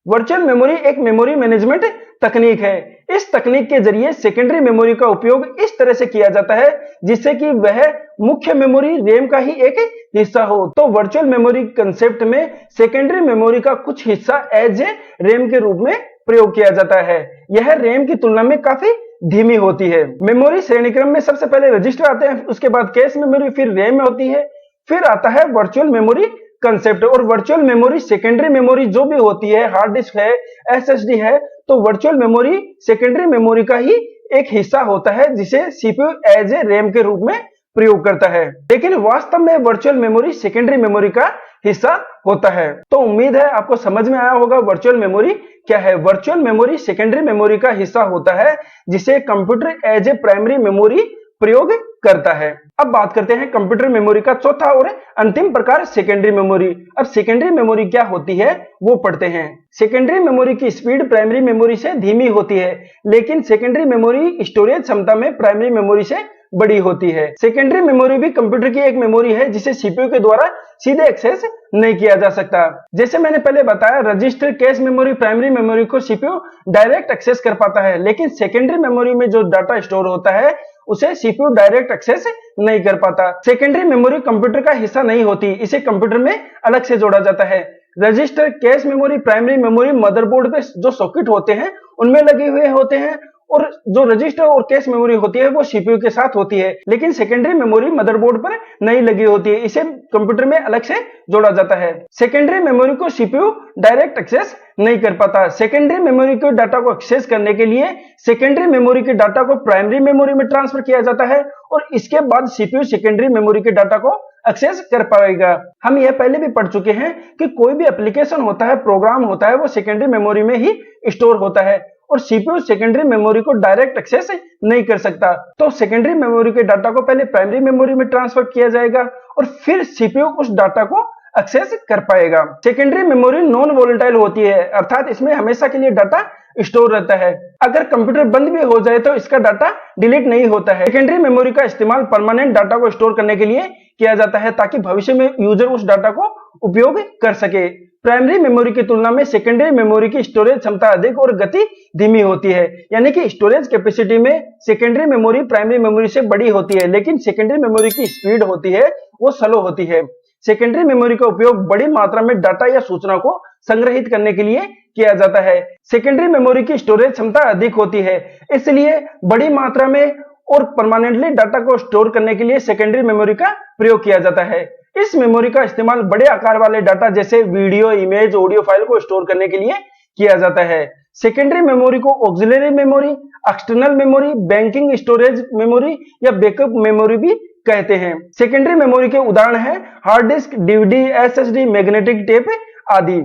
वर्चुअल मेमोरी एक मेमोरी मैनेजमेंट तकनीक है। इस तकनीक के जरिए सेकेंडरी मेमोरी का उपयोग इस तरह से किया जाता है जिससे कि वह मुख्य मेमोरी रैम का ही एक हिस्सा हो। तो वर्चुअल मेमोरी कंसेप्ट में सेकेंडरी मेमोरी का कुछ हिस्सा एज ए रैम के रूप में प्रयोग किया जाता है। यह रैम की तुलना में काफी धीमी होती है। मेमोरी श्रेणी क्रम में सबसे पहले रजिस्टर आते हैं, उसके बाद कैश मेमोरी, फिर रैम में होती है, फिर आता है वर्चुअल मेमोरी कंसेप्ट। और वर्चुअल मेमोरी सेकेंडरी मेमोरी जो भी होती है, हार्ड डिस्क है, एसएसडी है, तो वर्चुअल मेमोरी सेकेंडरी मेमोरी का ही एक हिस्सा होता है जिसे सीपीयू एज ए रैम के रूप में प्रयोग करता है। लेकिन वास्तव में वर्चुअल मेमोरी सेकेंडरी मेमोरी का हिस्सा होता है। तो उम्मीद है आपको समझ में आया होगा वर्चुअल मेमोरी क्या है। वर्चुअल मेमोरी सेकेंडरी मेमोरी का हिस्सा होता है जिसे computer as a primary memory प्रयोग करता है। अब बात करते हैं कंप्यूटर मेमोरी का चौथा और अंतिम प्रकार सेकेंडरी मेमोरी। अब सेकेंडरी मेमोरी क्या होती है वो पढ़ते हैं। सेकेंडरी मेमोरी की स्पीड प्राइमरी मेमोरी से धीमी होती है, लेकिन सेकेंडरी मेमोरी स्टोरेज क्षमता में प्राइमरी मेमोरी से बड़ी होती है। सेकेंडरी मेमोरी भी कंप्यूटर की एक मेमोरी है जिसे सीपीयू के द्वारा सीधे एक्सेस नहीं किया जा सकता। जैसे मैंने पहले बताया, register, cache memory primary memory को सीपीयू डायरेक्ट एक्सेस कर पाता है, लेकिन सेकेंडरी मेमोरी में जो डाटा स्टोर होता है उसे सीपीयू डायरेक्ट एक्सेस नहीं कर पाता। सेकेंडरी मेमोरी कंप्यूटर का हिस्सा नहीं होती, इसे कंप्यूटर में अलग से जोड़ा जाता है। Register, cache memory, primary memory motherboard पे जो सॉकेट होते हैं उनमें लगे हुए होते हैं और जो रजिस्टर और कैश मेमोरी होती है वो सीपीयू के साथ होती है, लेकिन सेकेंडरी मेमोरी मदरबोर्ड पर नहीं लगी होती है, इसे कंप्यूटर में अलग से जोड़ा जाता है। सेकेंडरी मेमोरी को सीपीयू डायरेक्ट एक्सेस नहीं कर पाता। सेकेंडरी मेमोरी के डाटा को एक्सेस करने के लिए सेकेंडरी मेमोरी के डाटा को प्राइमरी मेमोरी में ट्रांसफर किया जाता है और इसके बाद सीपीयू सेकेंडरी मेमोरी के डाटा को एक्सेस कर पाएगा। हम यह पहले भी पढ़ चुके हैं कि कोई भी एप्लीकेशन होता है, प्रोग्राम होता है, वो सेकेंडरी मेमोरी में ही स्टोर होता है और सीपीयू सेकेंडरी मेमोरी को डायरेक्ट एक्सेस नहीं कर सकता। तो सेकेंडरी मेमोरी के डाटा को पहले प्राइमरी मेमोरी में ट्रांसफर किया जाएगा और फिर सीपीयू उस डाटा को एक्सेस कर पाएगा। सेकेंडरी मेमोरी नॉन वोलेटाइल होती है, अर्थात इसमें हमेशा के लिए डाटा स्टोर रहता है। अगर कंप्यूटर बंद भी हो जाए तो इसका डाटा डिलीट नहीं होता है। सेकेंडरी मेमोरी का इस्तेमाल परमानेंट डाटा को स्टोर करने के लिए किया जाता है ताकि भविष्य में यूजर उस डाटा को उपयोग कर सके। प्राइमरी मेमोरी की तुलना में सेकेंडरी मेमोरी की स्टोरेज क्षमता अधिक और गति धीमी होती है, यानी कि स्टोरेज कैपेसिटी में सेकेंडरी मेमोरी प्राइमरी मेमोरी से बड़ी होती है, लेकिन सेकेंडरी मेमोरी की स्पीड होती है वो स्लो होती है। सेकेंडरी मेमोरी का उपयोग बड़ी मात्रा में डाटा या सूचना को संग्रहित करने के लिए किया जाता है। सेकेंडरी मेमोरी की स्टोरेज क्षमता अधिक होती है, इसलिए बड़ी मात्रा में और परमानेंटली डाटा को स्टोर करने के लिए सेकेंडरी मेमोरी का प्रयोग किया जाता है। इस मेमोरी का इस्तेमाल बड़े आकार वाले डाटा जैसे वीडियो, इमेज, ऑडियो फाइल को स्टोर करने के लिए किया जाता है। सेकेंडरी मेमोरी को auxiliary memory, external memory, banking storage memory या बैकअप मेमोरी भी कहते हैं। सेकेंडरी मेमोरी के उदाहरण हैं hard disk, DVD, SSD, magnetic tape आदि।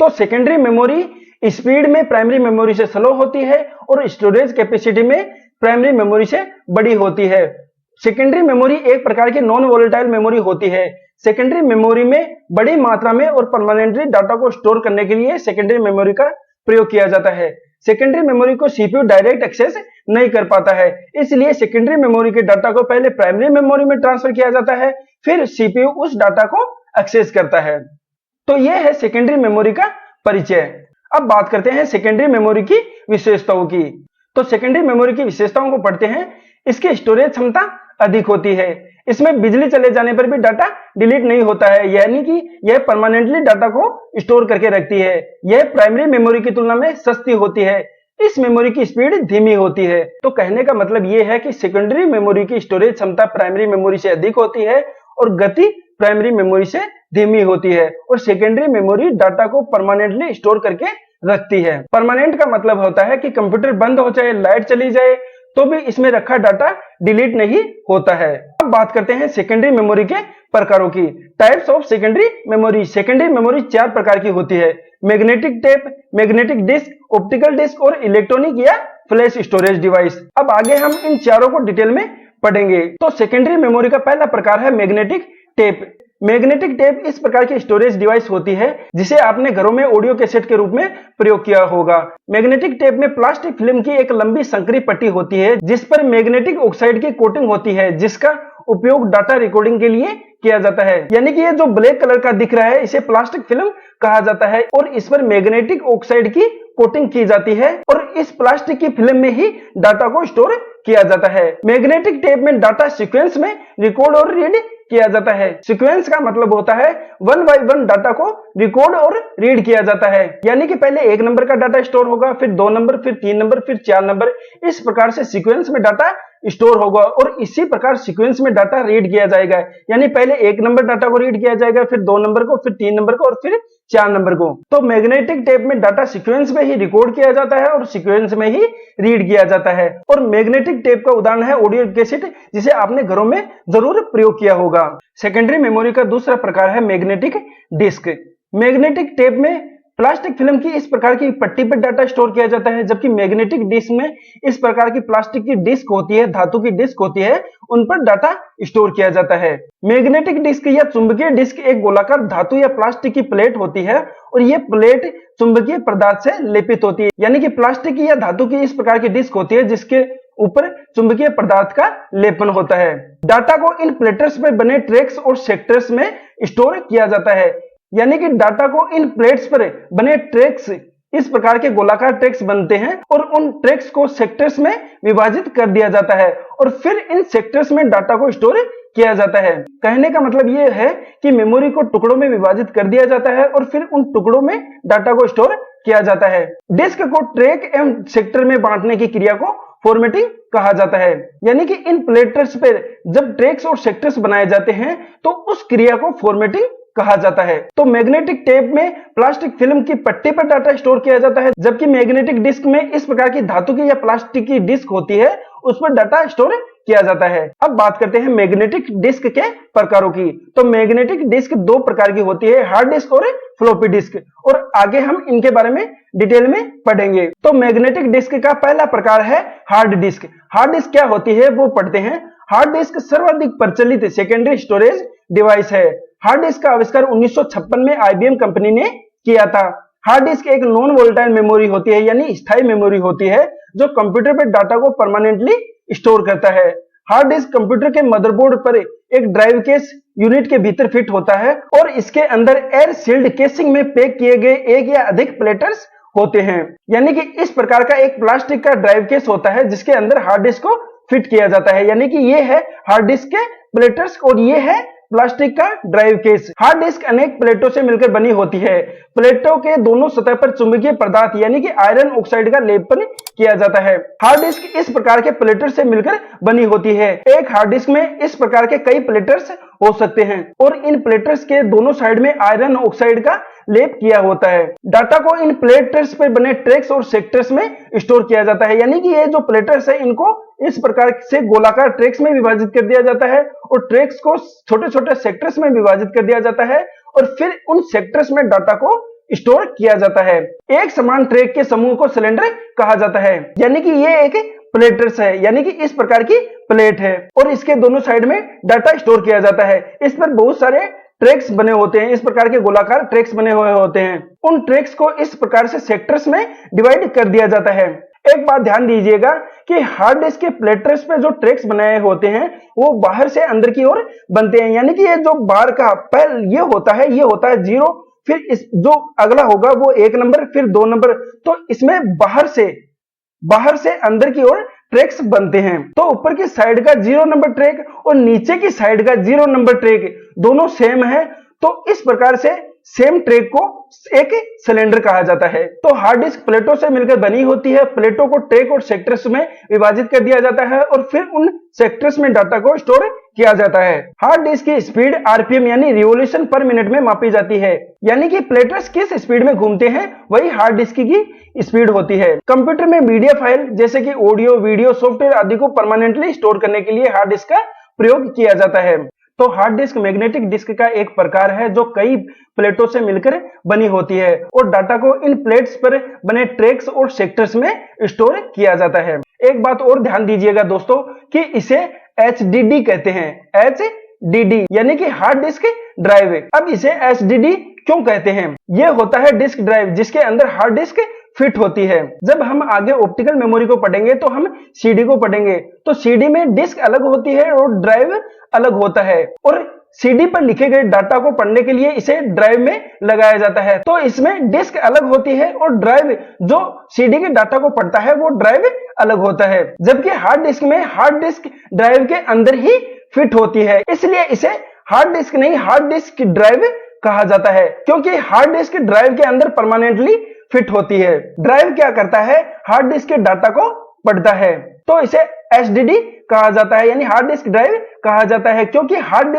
तो सेकेंडरी मेमोरी स्पीड में प्राइमरी मेमोरी से स्लो होती है और स्टोरेज कैपेसिटी में प्राइमरी मेमोरी से बड़ी होती है। सेकेंडरी मेमोरी एक प्रकार की नॉन वोलेटाइल मेमोरी होती है। सेकेंडरी मेमोरी में बड़ी मात्रा में और परमानेंटली डाटा को स्टोर करने के लिए सेकेंडरी मेमोरी का प्रयोग किया जाता है। सेकेंडरी मेमोरी को सीपीयू डायरेक्ट एक्सेस नहीं कर पाता है, इसलिए सेकेंडरी मेमोरी के डाटा को पहले प्राइमरी मेमोरी में ट्रांसफर किया जाता है, फिर सीपीयू उस डाटा को एक्सेस करता है। तो यह है सेकेंडरी मेमोरी का परिचय। अब बात करते हैं सेकेंडरी मेमोरी की विशेषताओं की। तो सेकेंडरी मेमोरी की विशेषताओं को पढ़ते हैं। इसकी स्टोरेज क्षमता अधिक होती है। इसमें बिजली चले जाने पर भी डाटा डिलीट नहीं होता है, यानी कि यह परमानेंटली डाटा को स्टोर करके रखती है। यह प्राइमरी मेमोरी की तुलना में सस्ती होती है। इस मेमोरी की स्पीड धीमी होती है। तो कहने का मतलब यह है कि सेकेंडरी मेमोरी की स्टोरेज क्षमता प्राइमरी मेमोरी से अधिक होती है और गति प्राइमरी मेमोरी से धीमी होती है, और सेकेंडरी मेमोरी डाटा को परमानेंटली स्टोर करके रखती है। परमानेंट का मतलब होता है कि कंप्यूटर बंद हो जाए, लाइट चली जाए, तो भी इसमें रखा डाटा डिलीट नहीं होता है। अब बात करते हैं सेकेंडरी मेमोरी के प्रकारों की। Types of secondary memory. Secondary memory 4 प्रकार की होती है: magnetic tape, magnetic disk, optical disk और इलेक्ट्रॉनिक या फ्लैश स्टोरेज डिवाइस। अब आगे हम इन चारों को डिटेल में पढ़ेंगे। तो सेकेंडरी मेमोरी का पहला प्रकार है मैग्नेटिक टेप। मैग्नेटिक टेप इस प्रकार की स्टोरेज डिवाइस होती है जिसे आपने घरों में ऑडियो कैसेट के रूप में प्रयोग किया होगा। मैग्नेटिक टेप में प्लास्टिक फिल्म की एक लंबी संकरी पट्टी होती है जिस पर मैग्नेटिक ऑक्साइड की कोटिंग होती है, जिसका उपयोग डाटा रिकॉर्डिंग के लिए किया जाता है। यानी कि ये जो ब्लैक कलर का दिख रहा है इसे प्लास्टिक फिल्म कहा जाता है और इस पर मैग्नेटिक ऑक्साइड की कोटिंग की जाती है और इस प्लास्टिक की फिल्म में ही डाटा को स्टोर किया जाता है। मैग्नेटिक टेप में डाटा सीक्वेंस में रिकॉर्ड और रीड किया जाता है। सीक्वेंस का मतलब होता है 1 बाय 1 डाटा को रिकॉर्ड और रीड किया जाता है, यानी कि पहले 1 नंबर का डाटा स्टोर होगा, फिर 2 नंबर, फिर 3 नंबर, फिर 4 नंबर। इस प्रकार से सीक्वेंस में डाटा स्टोर होगा और इसी प्रकार सीक्वेंस में डाटा रीड किया जाएगा, यानी पहले 1 नंबर डाटा को रीड किया जाएगा, फिर 2 नंबर को, फिर 3 नंबर को और फिर 4 नंबर को। तो मैग्नेटिक टेप में डाटा सीक्वेंस में ही रिकॉर्ड किया जाता है और सीक्वेंस में ही रीड किया जाता है। और मैग्नेटिक टेप का उदाहरण है ऑडियो कैसेट, जिसे आपने घरों में जरूर प्रयोग किया होगा। सेकेंडरी मेमोरी का दूसरा प्रकार है मैग्नेटिक डिस्क। मैग्नेटिक टेप में प्लास्टिक फिल्म की इस प्रकार की पट्टी पर डाटा स्टोर किया जाता है, जबकि मैग्नेटिक डिस्क में इस प्रकार की प्लास्टिक की डिस्क होती है, धातु की डिस्क होती है, उन पर डाटा स्टोर किया जाता है। मैग्नेटिक डिस्क या चुंबकीय डिस्क एक गोलाकार धातु या प्लास्टिक की प्लेट होती है और यह प्लेट चुंबकीय पदार्थ से लेपित होती है, यानी कि प्लास्टिक या धातु की इस प्रकार की डिस्क होती है जिसके ऊपर चुंबकीय पदार्थ का लेपन होता है। डाटा को इन प्लेटर्स पर बने ट्रैक्स और सेक्टर्स में स्टोर किया जाता है, यानी कि डाटा को इन प्लेट्स पर बने ट्रैक्स, इस प्रकार के गोलाकार ट्रैक्स बनते हैं और उन ट्रैक्स को सेक्टर्स में विभाजित कर दिया जाता है और फिर इन सेक्टर्स में डाटा को स्टोर किया जाता है। कहने का मतलब यह है कि मेमोरी को टुकड़ों में विभाजित कर दिया जाता है और फिर उन टुकड़ों में डाटा को स्टोर किया जाता है। डिस्क को ट्रैक एवं सेक्टर में बांटने की क्रिया को फॉर्मेटिंग कहा जाता है, यानी कि इन प्लेटर्स पर जब ट्रैक्स और सेक्टर्स बनाए जाते हैं तो उस क्रिया को फॉर्मेटिंग कहा जाता है। तो मैग्नेटिक टेप में प्लास्टिक फिल्म की पट्टी पर डाटा स्टोर किया जाता है, जबकि मैग्नेटिक डिस्क में इस प्रकार की धातु की या प्लास्टिक की डिस्क होती है, उस पर डाटा स्टोर किया जाता है। अब बात करते हैं मैग्नेटिक डिस्क के प्रकारों की। तो मैग्नेटिक डिस्क 2 प्रकार की होती है, हार्ड डिस्क और फ्लॉपी डिस्क, और आगे हम इनके बारे में डिटेल में पढ़ेंगे। तो मैग्नेटिक डिस्क का पहला प्रकार है हार्ड डिस्क। हार्ड डिस्क क्या होती है वो पढ़ते हैं। हार्ड डिस्क सर्वाधिक प्रचलित सेकेंडरी स्टोरेज डिवाइस है। हार्ड डिस्क का आविष्कार 1956 में आईबीएम कंपनी ने किया था। हार्ड डिस्क एक नॉन वोलेटाइल मेमोरी होती है, यानी स्थायी मेमोरी होती है जो कंप्यूटर पर डाटा को परमानेंटली स्टोर करता है। हार्ड डिस्क कंप्यूटर के मदरबोर्ड पर एक ड्राइव केस यूनिट के भीतर फिट होता है और इसके अंदर एयर सील्ड केसिंग में पैक किए गए एक या अधिक प्लेटर्स होते हैं, यानी कि इस प्रकार का एक प्लास्टिक का ड्राइव केस होता है जिसके अंदर हार्ड डिस्क को फिट किया जाता है, यानी कि ये है हार्ड डिस्क के प्लेटर्स और ये है प्लास्टिक का ड्राइव केस। हार्ड डिस्क अनेक प्लेटों से मिलकर बनी होती है। प्लेटों के दोनों सतह पर चुंबकीय पदार्थ यानी कि आयरन ऑक्साइड का लेपन किया जाता है। हार्ड डिस्क इस प्रकार के प्लेटर से मिलकर बनी होती है। एक हार्ड डिस्क में इस प्रकार के कई प्लेटर्स हो सकते हैं और इन प्लेटर्स के दोनों साइड में आयरन ऑक्साइड का लेप किया होता है। डाटा को इन प्लेटर्स पर बने ट्रैक्स और सेक्टर्स में स्टोर किया जाता है, यानी कि ये जो प्लेटर्स है इनको इस प्रकार से गोलाकार ट्रैक्स में विभाजित कर दिया जाता है और ट्रैक्स को छोटे छोटे सेक्टर्स में विभाजित कर दिया जाता है और फिर उन सेक्टर्स में डाटा को स्टोर किया जाता है। एक समान ट्रैक के समूह को सिलेंडर कहा जाता है, यानी कि ये एक प्लेटर्स है, यानी कि इस प्रकार की प्लेट है और इसके दोनों साइड में डाटा स्टोर किया जाता है। इस पर बहुत सारे ट्रैक्स बने होते हैं, इस प्रकार के गोलाकार ट्रैक्स बने हुए होते हैं। उन ट्रैक्स को इस प्रकार से सेक्टर्स में डिवाइड कर दिया जाता है। एक बात ध्यान दीजिएगा कि हार्ड डिस्क के प्लेटर्स पे जो ट्रैक्स बनाए होते हैं वो बाहर से अंदर की ओर बनते हैं, यानी कि ये जो बार का पहले ये होता है 0, फिर इस जो अगला होगा वो 1 नंबर, फिर 2 नंबर। तो इसमें बाहर से अंदर की ओर ट्रैक्स बनते हैं। तो ऊपर की साइड का 0 नंबर ट्रैक और नीचे की साइड का 0 नंबर ट्रैक दोनों सेम है। तो इस प्रकार से सेम ट्रैक को एक सिलेंडर कहा जाता है। तो हार्ड डिस्क प्लेटों से मिलकर बनी होती है। प्लेटों को ट्रैक और सेक्टर्स में विभाजित कर दिया जाता है और फिर उन सेक्टर्स में डाटा को स्टोर किया जाता है। हार्ड डिस्क की स्पीड आरपीएम यानी रिवॉल्यूशन पर मिनट में मापी जाती है, यानी कि प्लेटर्स किस स्पीड में घूमते हैं वही हार्ड डिस्क की स्पीड होती है। कंप्यूटर में मीडिया फाइल जैसे कि ऑडियो, वीडियो, सॉफ्टवेयर आदि को परमानेंटली स्टोर करने के लिए हार्ड डिस्क का प्रयोग किया जाता है। तो हार्ड डिस्क मैग्नेटिक डिस्क का एक प्रकार है जो कई प्लेटों से मिलकर बनी होती है और डाटा को इन प्लेट्स पर बने ट्रैक्स और सेक्टर्स में स्टोर किया जाता है। एक बात और ध्यान दीजिएगा दोस्तों कि इसे HDD कहते हैं, HDD यानी कि हार्ड डिस्क ड्राइव। अब इसे HDD क्यों कहते हैं? यह होता है डिस्क ड्राइव जिसके अंदर हार्ड डिस्क फिट होती है। जब हम आगे ऑप्टिकल मेमोरी को पढ़ेंगे तो हम CD को पढ़ेंगे। तो CD में डिस्क अलग होती है और ड्राइव अलग होता है और CD पर लिखे गए डाटा को पढ़ने के लिए इसे ड्राइव में लगाया जाता है। तो इसमें डिस्क अलग होती है और ड्राइव जो CD के डाटा को पढ़ता है वो ड्राइव अलग होता है। जबकि हार्ड डिस्क में हार्ड डिस्क ड्राइव के अंदर ही फिट होती है, इसलिए इसे हार्ड डिस्क नहीं हार्ड डिस्क ड्राइव कहा जाता है, क्योंकि हार्ड डिस्क ड्राइव के अंदर परमानेंटली फिट होती है। ड्राइव क्या करता है? हार्ड डिस्क के डाटा को पढ़ता है। तो इसे HDD कहा जाता है यानी हार्ड डिस्क ड्राइव कहा जाता है, क्योंकि हार्ड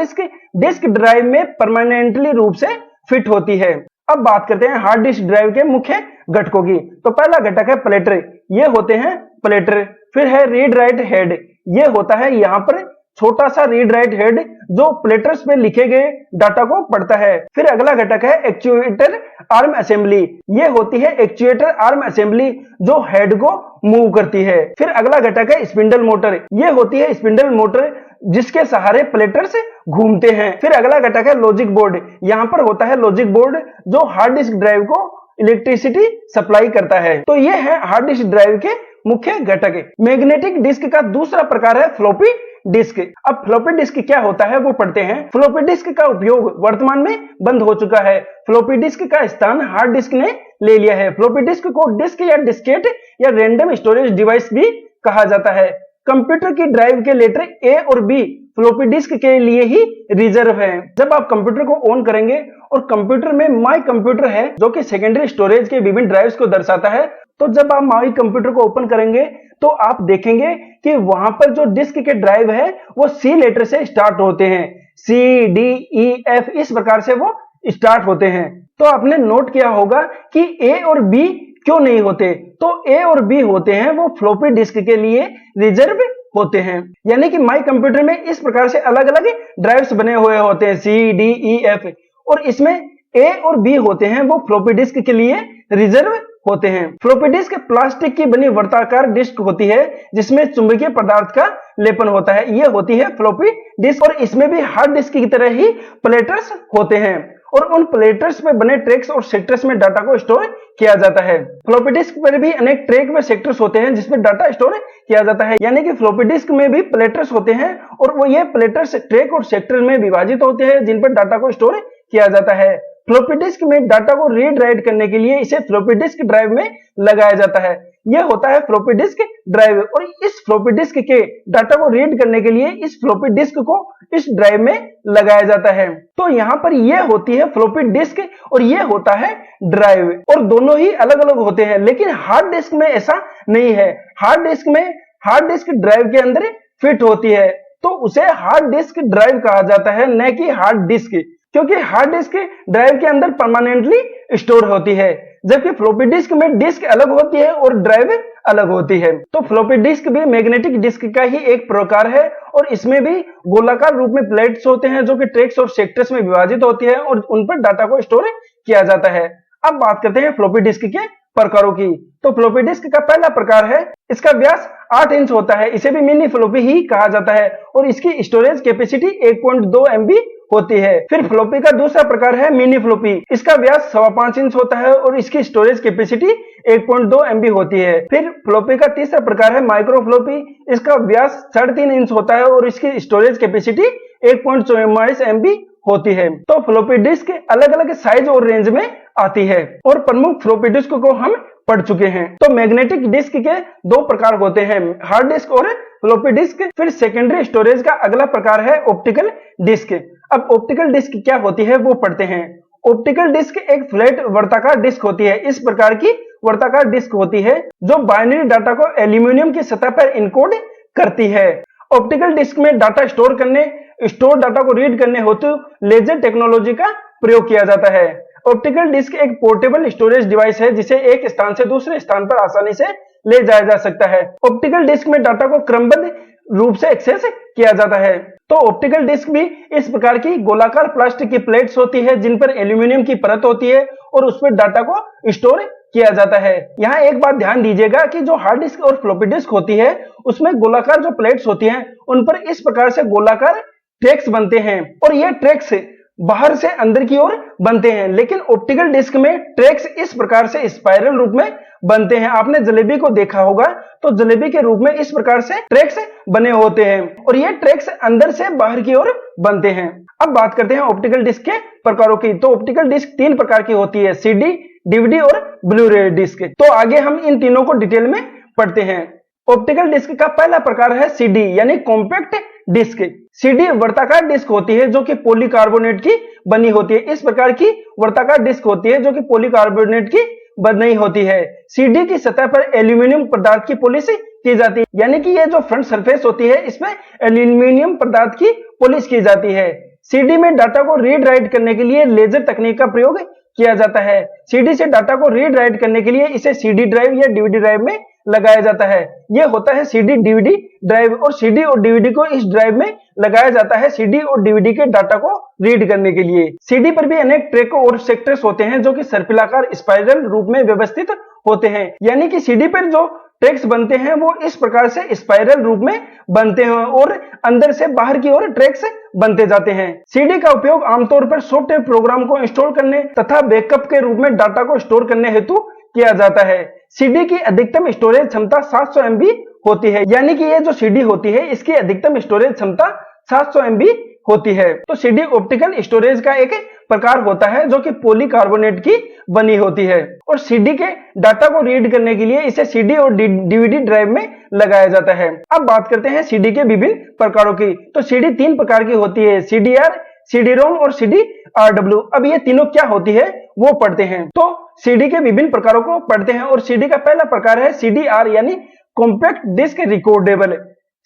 डिस्क ड्राइव में परमानेंटली रूप से फिट होती है। अब बात करते हैं हार्ड डिस्क ड्राइव के मुख्य घटकों की। तो पहला घटक है प्लेटर, ये होते हैं प्लेटर। फिर है रीड राइट हेड, ये होता है यहाँ पर छोटा सा रीड राइट हेड जो प्लेटर्स पे लिखे गए डाटा को पढ़ता है। फिर अगला घटक है एक्चुएटर आर्म असेंबली, ये होती है एक्चुएटर आर्म असेंबली जो हेड को मूव करती है। फिर अगला घटक है स्पिंडल मोटर, ये होती है स्पिंडल मोटर जिसके सहारे प्लेटर्स घूमते हैं। फिर अगला घटक है लॉजिक बोर्ड, यहाँ पर होता है लॉजिक बोर्ड जो हार्ड डिस्क ड्राइव को इलेक्ट्रिसिटी सप्लाई करता है। तो ये है हार्ड डिस्क ड्राइव के मुख्य घटक। मैग्नेटिक डिस्क का दूसरा प्रकार है फ्लॉपी डिस्क। अब फ्लॉपी डिस्क क्या होता है वो पढ़ते हैं। फ्लॉपी डिस्क का उपयोग वर्तमान में बंद हो चुका है। फ्लॉपी डिस्क का स्थान हार्ड डिस्क ने ले लिया है। फ्लॉपी डिस्क को डिस्क या डिस्केट या रैंडम स्टोरेज डिवाइस भी कहा जाता है। कंप्यूटर की ड्राइव के लेटर A और B फ्लॉपी डिस्क के लिए ही रिजर्व है। जब आप कंप्यूटर को ऑन करेंगे और कंप्यूटर में माई कंप्यूटर है जो कि सेकेंडरी स्टोरेज के विभिन्न ड्राइव्स को दर्शाता है, तो जब आप माई कंप्यूटर को ओपन करेंगे तो आप देखेंगे कि वहां पर जो डिस्क के ड्राइव है वो C लेटर से स्टार्ट होते हैं। C, D, E, F इस प्रकार से वो स्टार्ट होते हैं। तो आपने नोट किया होगा कि A और B क्यों नहीं होते? तो A और B होते हैं वो फ्लॉपी डिस्क के लिए रिजर्व होते हैं। यानी कि माई कंप्यूटर में इस प्रकार से अलग अलग ड्राइव्स बने हुए होते हैं C, D, E, F, और इसमें A और B होते हैं वो फ्लॉपी डिस्क के लिए रिजर्व होते हैं। फ्लॉपी डिस्क प्लास्टिक की बनी वर्ताकार डिस्क होती है जिसमें चुंबकीय पदार्थ का लेपन होता है, ये होती है फ्लॉपी डिस्क। और इसमें भी हार्ड डिस्क की तरह ही प्लेटर्स होते हैं और उन प्लेटर्स पे बने ट्रैक्स और सेक्टर्स में डाटा को स्टोर किया जाता है। फ्लॉपी डिस्क पर भी अनेक ट्रैक व सेक्टर्स होते हैं जिसमें डाटा स्टोर किया जाता है। यानी कि फ्लॉपी डिस्क में भी प्लेटर्स होते हैं और वो ये प्लेटर्स ट्रैक और सेक्टर में विभाजित होते हैं जिन पर डाटा को स्टोर किया जाता है। फ्लॉपी डिस्क में डाटा को रीड राइट करने के लिए इसे फ्लॉपी डिस्क ड्राइव में लगाया जाता है। यह होता है फ्लॉपी डिस्क ड्राइव और इस फ्लॉपी डिस्क के डाटा को रीड करने के लिए इस फ्लॉपी डिस्क को इस ड्राइव में लगाया जाता है। तो यहाँ पर यह होती है फ्लॉपी डिस्क और यह होता है ड्राइव, और दोनों ही अलग अलग होते हैं। लेकिन हार्ड डिस्क में ऐसा नहीं है। हार्ड डिस्क में हार्ड डिस्क ड्राइव के अंदर फिट होती है तो उसे हार्ड डिस्क ड्राइव कहा जाता है, न कि हार्ड डिस्क, क्योंकि हार्ड डिस्क ड्राइव के अंदर परमानेंटली स्टोर होती है, जबकि फ्लॉपी डिस्क में डिस्क अलग होती है और ड्राइव अलग होती है। तो फ्लॉपी डिस्क भी मैग्नेटिक डिस्क का ही एक प्रकार है और इसमें भी गोलाकार रूप में प्लेट्स होते हैं जो कि ट्रैक्स और सेक्टर्स में विभाजित होती है और उन पर डाटा को स्टोर किया जाता है। अब बात करते हैं फ्लॉपी डिस्क के प्रकारों की। तो फ्लॉपी डिस्क का पहला प्रकार है, इसका व्यास 8 इंच होता है, इसे भी मिनी फ्लॉपी ही कहा जाता है और इसकी स्टोरेज कैपेसिटी 1.2 MB होती है। फिर फ्लॉपी का दूसरा प्रकार है मिनी फ्लॉपी, इसका व्यास 5.25 इंच होता है और इसकी स्टोरेज कैपेसिटी 1.2 MB होती है। फिर फ्लॉपी का तीसरा प्रकार है माइक्रो फ्लॉपी, इसका व्यास 3.5 इंच होता है और इसकी स्टोरेज कैपेसिटी 1.44 MB होती है। तो फ्लॉपी डिस्क अलग अलग साइज और रेंज में आती है और प्रमुख फ्लॉपी डिस्क को हम पढ़ चुके हैं। तो मैग्नेटिक डिस्क के दो प्रकार होते हैं, हार्ड डिस्क और फ्लॉपी डिस्क। फिर सेकेंडरी स्टोरेज का अगला प्रकार है ऑप्टिकल डिस्क। अब ऑप्टिकल डिस्क क्या होती है वो पढ़ते हैं। ऑप्टिकल डिस्क एक फ्लैट वर्ताकार डिस्क होती है। इस प्रकार की वर्ताकार डिस्क होती है जो बाइनरी डाटा को एल्यूमिनियम की सतह पर इनकोड करती है। ऑप्टिकल डिस्क में डाटा स्टोर डाटा को रीड करने हेतु लेजर टेक्नोलॉजी का प्रयोग किया जाता है। ऑप्टिकल डिस्क एक पोर्टेबल स्टोरेज डिवाइस है जिसे एक स्थान से दूसरे स्थान पर आसानी से ले जाया जा सकता है। ऑप्टिकल डिस्क में डाटा को क्रमबद्ध रूप से एक्सेस किया जाता है। तो ऑप्टिकल डिस्क भी इस प्रकार की गोलाकार प्लास्टिक की प्लेट्स होती है जिन पर एल्यूमिनियम की परत होती है और उस पर डाटा को स्टोर किया जाता है। यहाँ एक बात ध्यान दीजिएगा कि जो हार्ड डिस्क और फ्लॉपी डिस्क होती है उसमें गोलाकार जो प्लेट्स होती हैं उन पर इस प्रकार से गोलाकार ट्रैक्स बनते हैं और ये ट्रैक्स बाहर से अंदर की ओर बनते हैं, लेकिन ऑप्टिकल डिस्क में ट्रैक्स इस प्रकार से स्पाइरल रूप में बनते हैं। आपने जलेबी को देखा होगा तो जलेबी के रूप में इस प्रकार से ट्रैक्स बने होते हैं और ये ट्रैक्स अंदर से बाहर की ओर बनते हैं। अब बात करते हैं ऑप्टिकल डिस्क के प्रकारों की। तो ऑप्टिकल डिस्क तीन प्रकार की होती है, सीडी, डीवीडी और ब्लू रे डिस्क। तो आगे हम इन तीनों को डिटेल में पढ़ते हैं। ऑप्टिकल डिस्क का पहला प्रकार है सीडी यानी कॉम्पैक्ट डिस्क। सीडी वर्ताकार डिस्क होती है जो कि पॉलीकार्बोनेट की बनी होती है। इस प्रकार की वर्ताकार डिस्क होती है जो कि पॉलीकार्बोनेट की बनी होती है। सीडी की सतह पर एल्यूमिनियम पदार्थ की पॉलिश की जाती है, यानी कि ये जो फ्रंट सरफेस होती है इसमें एल्यूमिनियम पदार्थ की पॉलिश की जाती है। सीडी में डाटा को रीड राइट करने के लिए लेजर तकनीक का प्रयोग किया जाता है। सीडी से डाटा को रीड राइट करने के लिए इसे सीडी ड्राइव या डीवीडी ड्राइव में लगाया जाता है। यह होता है सीडी डीवीडी ड्राइव और सीडी और डीवीडी को इस ड्राइव में लगाया जाता है सीडी और डीवीडी के डाटा को रीड करने के लिए। सीडी पर भी अनेक ट्रैक और सेक्टर्स होते हैं जो कि सर्पिलाकार स्पाइरल रूप में व्यवस्थित होते हैं, यानी कि सीडी पर जो ट्रैक्स बनते हैं वो इस प्रकार से स्पाइरल रूप में बनते हैं और अंदर से बाहर की ओर ट्रैक्स बनते जाते हैं। सीडी का उपयोग आमतौर पर सॉफ्टवेयर प्रोग्राम को इंस्टॉल करने तथा बैकअप के रूप में डाटा को स्टोर करने हेतु किया जाता है। सीडी की अधिकतम स्टोरेज क्षमता 700 MB होती है, यानी कि ये जो सीडी होती है इसकी अधिकतम स्टोरेज क्षमता 700 MB होती है। तो सीडी ऑप्टिकल स्टोरेज का एक प्रकार होता है जो कि पॉलीकार्बोनेट की बनी होती है और सीडी के डाटा को रीड करने के लिए इसे सीडी और डीवीडी ड्राइव में लगाया जाता है। अब बात करते हैं सीडी के विभिन्न प्रकारों की। तो सीडी तीन प्रकार की होती है, सीडीआर, सीडी रोम और सीडी आरडब्ल्यू। अब ये तीनों क्या होती है वो पढ़ते हैं। तो सीडी के विभिन्न प्रकारों को पढ़ते हैं और सीडी का पहला प्रकार है सीडीआर यानी कॉम्पैक्ट डिस्क रिकॉर्डेबल।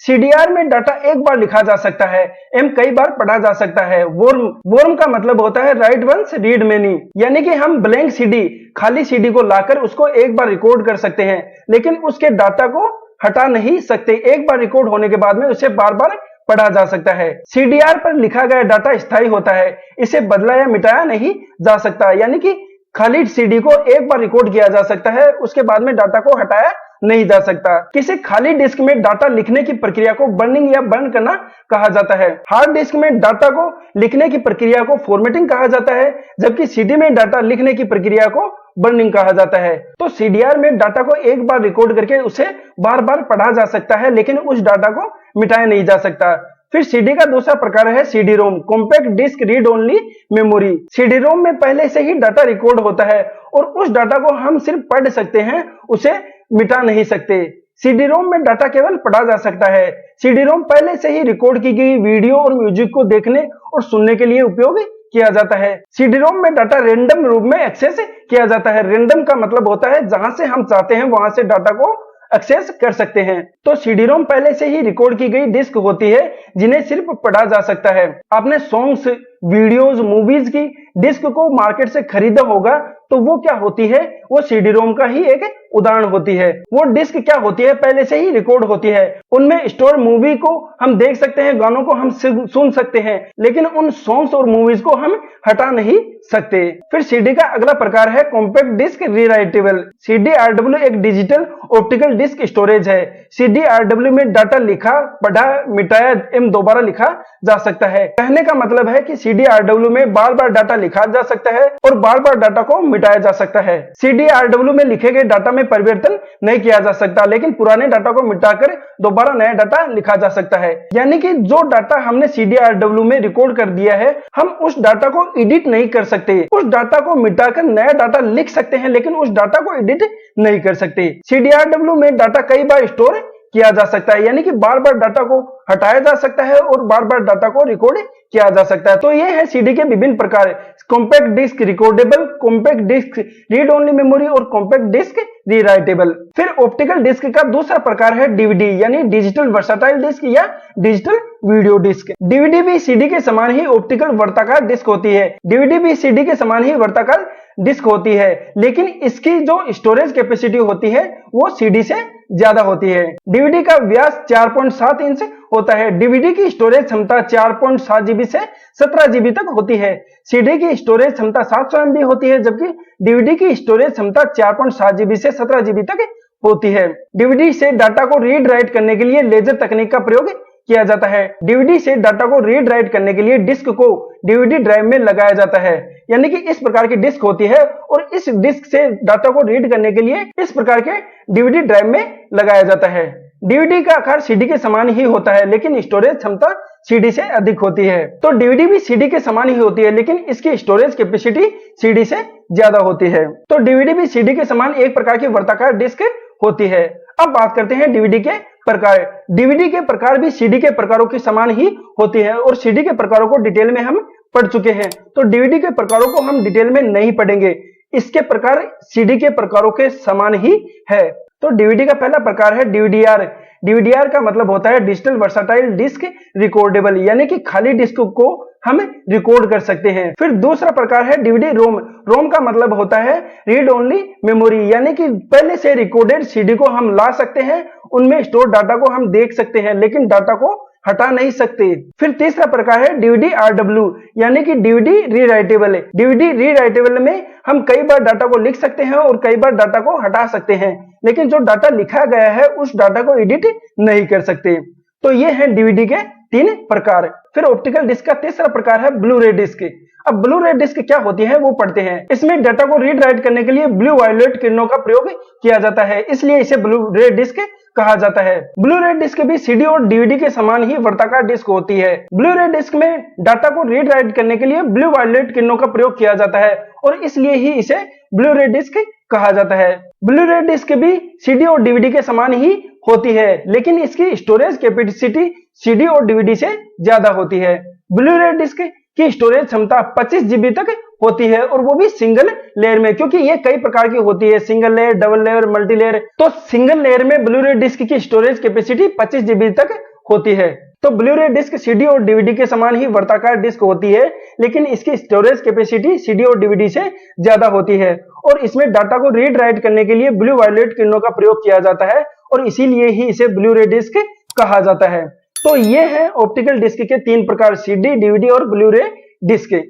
सीडीआर में डाटा एक बार लिखा जा सकता है एवं कई बार पढ़ा जा सकता है। वॉर्म का मतलब होता है राइट वंस रीड मेनी, यानी कि हम ब्लैंक सीडी खाली सीडी को लाकर उसको एक बार रिकॉर्ड कर सकते हैं लेकिन उसके डाटा को हटा नहीं सकते। एक बार रिकॉर्ड होने के बाद में उसे बार बार पढ़ा जा सकता है। सीडीआर पर लिखा गया डाटा स्थायी होता है, इसे बदला या मिटाया नहीं जा सकता, यानी कि खाली सीडी को एक बार रिकॉर्ड किया जा सकता है, उसके बाद में डाटा को हटाया नहीं जा सकता। किसी खाली डिस्क में डाटा लिखने की प्रक्रिया को बर्निंग या बर्न करना कहा जाता है। हार्ड डिस्क में डाटा को लिखने की प्रक्रिया को फॉर्मेटिंग कहा जाता है, जबकि सीडी में डाटा लिखने की प्रक्रिया को बर्निंग कहा जाता है। तो सीडीआर में डाटा को एक बार रिकॉर्ड करके उसे बार बार पढ़ा जा सकता है लेकिन उस डाटा को मिटाया नहीं जा सकता। फिर सीडी का दूसरा प्रकार है CD ROM, compact disc read only memory. CD ROM में पहले से ही डाटा रिकॉर्ड होता है और उस डाटा को हम सिर्फ पढ़ सकते हैं, उसे मिटा नहीं सकते। सीडी रोम में डाटा केवल पढ़ा जा सकता है। सीडी रोम पहले से ही रिकॉर्ड की गई वीडियो और म्यूजिक को देखने और सुनने के लिए उपयोग किया जाता है। सीडी रोम में डाटा रैंडम रूप में एक्सेस किया जाता है। रैंडम का मतलब होता है जहां से हम चाहते हैं वहां से डाटा को एक्सेस कर सकते हैं। तो सीडी रोम पहले से ही रिकॉर्ड की गई डिस्क होती है जिन्हें सिर्फ पढ़ा जा सकता है। आपने सॉन्ग्स, वीडियोस, मूवीज की डिस्क को मार्केट से खरीदा होगा तो वो क्या होती है, वो सीडी रोम का ही एक उदाहरण होती है। वो डिस्क क्या होती है, पहले से ही रिकॉर्ड होती है। उनमें स्टोर मूवी को हम देख सकते हैं, गानों को हम सुन सकते हैं, लेकिन उन सॉन्ग्स और मूवीज को हम हटा नहीं सकते। फिर सीडी का अगला प्रकार है कॉम्पैक्ट डिस्क रीराइटेबल। सीडीआरडब्ल्यू एक डिजिटल ऑप्टिकल डिस्क स्टोरेज है। सीडीआरडब्ल्यू में डाटा लिखा, पढ़ा, मिटाया एवं दोबारा लिखा जा सकता है। कहने का मतलब है कि सीडीआरडब्ल्यू में बार बार डाटा लिखा जा सकता है और बार बार डाटा को मिटाया जा सकता है। CDRW में लिखे गए डाटा में परिवर्तन नहीं किया जा सकता, लेकिन पुराने डाटा को मिटाकर दोबारा नया डाटा लिखा जा सकता है। यानी कि जो डाटा हमने CDRW में रिकॉर्ड कर दिया है, हम उस डाटा को एडिट नहीं कर सकते। उस डाटा को मिटाकर नया डाटा लिख सकते हैं, लेकिन उस डाटा को एडिट नहीं कर सकते। CDRW में डाटा कई बार स्टोर किया जा सकता है, यानी कि बार बार डाटा को हटाया जा सकता है और बार बार डाटा को रिकॉर्ड किया जा सकता है। तो ये है सीडी के विभिन्न प्रकार, compact disc recordable, compact disc read only memory और कॉम्पैक्ट डिस्क रीराइटेबल। फिर ऑप्टिकल डिस्क का दूसरा प्रकार है डीवीडी, यानी डिजिटल वर्सटाइल डिस्क या डिजिटल वीडियो डिस्क। डीवीडी भी सीडी के समान ही ऑप्टिकल वर्ताकार डिस्क होती है। डीवीडी भी सीडी के समान ही वर्ताकार डिस्क होती है, लेकिन इसकी जो स्टोरेज कैपेसिटी होती है वो सीडी से ज्यादा होती है। डीवीडी का व्यास 4.7 इंच होता है। डीवीडी की स्टोरेज क्षमता 4.7 जीबी से 17 जीबी तक होती है। सीडी की स्टोरेज क्षमता 700 एमबी होती है, जबकि डीवीडी की स्टोरेज क्षमता 4.7 जीबी से 17 जीबी तक होती है। डीवीडी से डाटा को रीड राइट करने के लिए लेजर तकनीक का प्रयोग किया जाता है। डीवीडी से डाटा को रीड राइट करने के लिए डिस्क को डीवीडी ड्राइव में लगाया जाता है, यानी कि इस प्रकार की डिस्क होती है और इस डिस्क से डाटा को रीड करने के लिए इस प्रकार के डीवीडी ड्राइव में लगाया जाता है। डीवीडी का आकार सीडी के समान ही होता है, लेकिन स्टोरेज क्षमता सीडी से अधिक होती है। तो डीवीडी भी सीडी के समान ही होती है, लेकिन इसकी स्टोरेज कैपेसिटी सीडी से ज्यादा होती है। तो डीवीडी भी सीडी के समान एक प्रकार की वर्ताकार डिस्क होती है। अब बात करते हैं डीवीडी के प्रकार। डीवीडी के प्रकार भी सीडी के प्रकारों के समान ही होती है और सीडी के प्रकारों को डिटेल में हम पढ़ चुके हैं, तो डीवीडी के प्रकारों को हम डिटेल में नहीं पढ़ेंगे। इसके प्रकार सीडी के प्रकारों के समान ही है। तो डीवीडी का पहला प्रकार है डीवीडीआर। डीवीडीआर का मतलब होता है डिजिटल वर्सटाइल डिस्क रिकॉर्डेबल, यानी कि खाली डिस्क को हम रिकॉर्ड कर सकते हैं। फिर दूसरा प्रकार है डीवीडी रोम। रोम का मतलब होता है रीड ओनली मेमोरी, यानी कि पहले से रिकॉर्डेड सीडी को हम ला सकते हैं, उनमें स्टोर डाटा को हम देख सकते हैं, लेकिन डाटा को हटा नहीं सकते। फिर तीसरा प्रकार है डीवीडी आरडब्ल्यू, यानी कि डीवीडी रीराइटेबल। डीवीडी रीराइटेबल में हम कई बार डाटा को लिख सकते हैं और कई बार डाटा को हटा सकते हैं, लेकिन जो डाटा लिखा गया है उस डाटा को एडिट नहीं कर सकते। तो ये है डीवीडी के 3 प्रकार। फिर ऑप्टिकल डिस्क का तीसरा प्रकार है ब्लू रे डिस्क। अब ब्लू रे डिस्क क्या होती है वो पढ़ते हैं। इसमें डाटा को रीड राइट करने के लिए ब्लू वायलेट किरणों का प्रयोग किया जाता है, इसलिए इसे ब्लू रे डिस्क कहा जाता है। ब्लू रे डिस्क भी सीडी और डीवीडी के समान ही वर्ताकार डिस्क होती है। ब्लू रे डिस्क में डाटा को रीड राइट करने के लिए ब्लू वायलेट किरणों का प्रयोग किया जाता है और इसलिए ही इसे ब्लू रे डिस्क कहा जाता है। ब्लू रे डिस्क भी सीडी और डीवीडी के समान ही होती है, लेकिन इसकी स्टोरेज कैपेसिटी सीडी और डीवीडी से ज्यादा होती है। ब्लू रे डिस्क की स्टोरेज क्षमता 25 जीबी तक होती है और वो भी सिंगल लेयर में, क्योंकि ये कई प्रकार की होती है, single layer, double layer, multi layer. तो सिंगल लेयर में ब्लू रे डिस्क की स्टोरेज कैपेसिटी 25 जीबी तक होती है। तो ब्लू रे डिस्क सीडी और डीवीडी के समान ही वर्ताकार डिस्क होती है, लेकिन इसकी स्टोरेज कैपेसिटी सीडी और डीवीडी से ज्यादा होती है और इसमें डाटा को रीड राइट करने के लिए ब्लू वायलेट किरणों का प्रयोग किया जाता है और इसीलिए ही इसे ब्लू रे डिस्क कहा जाता है। तो ये है ऑप्टिकल डिस्क के 3 प्रकार, सीडी, डीवीडी और ब्लू रे डिस्क।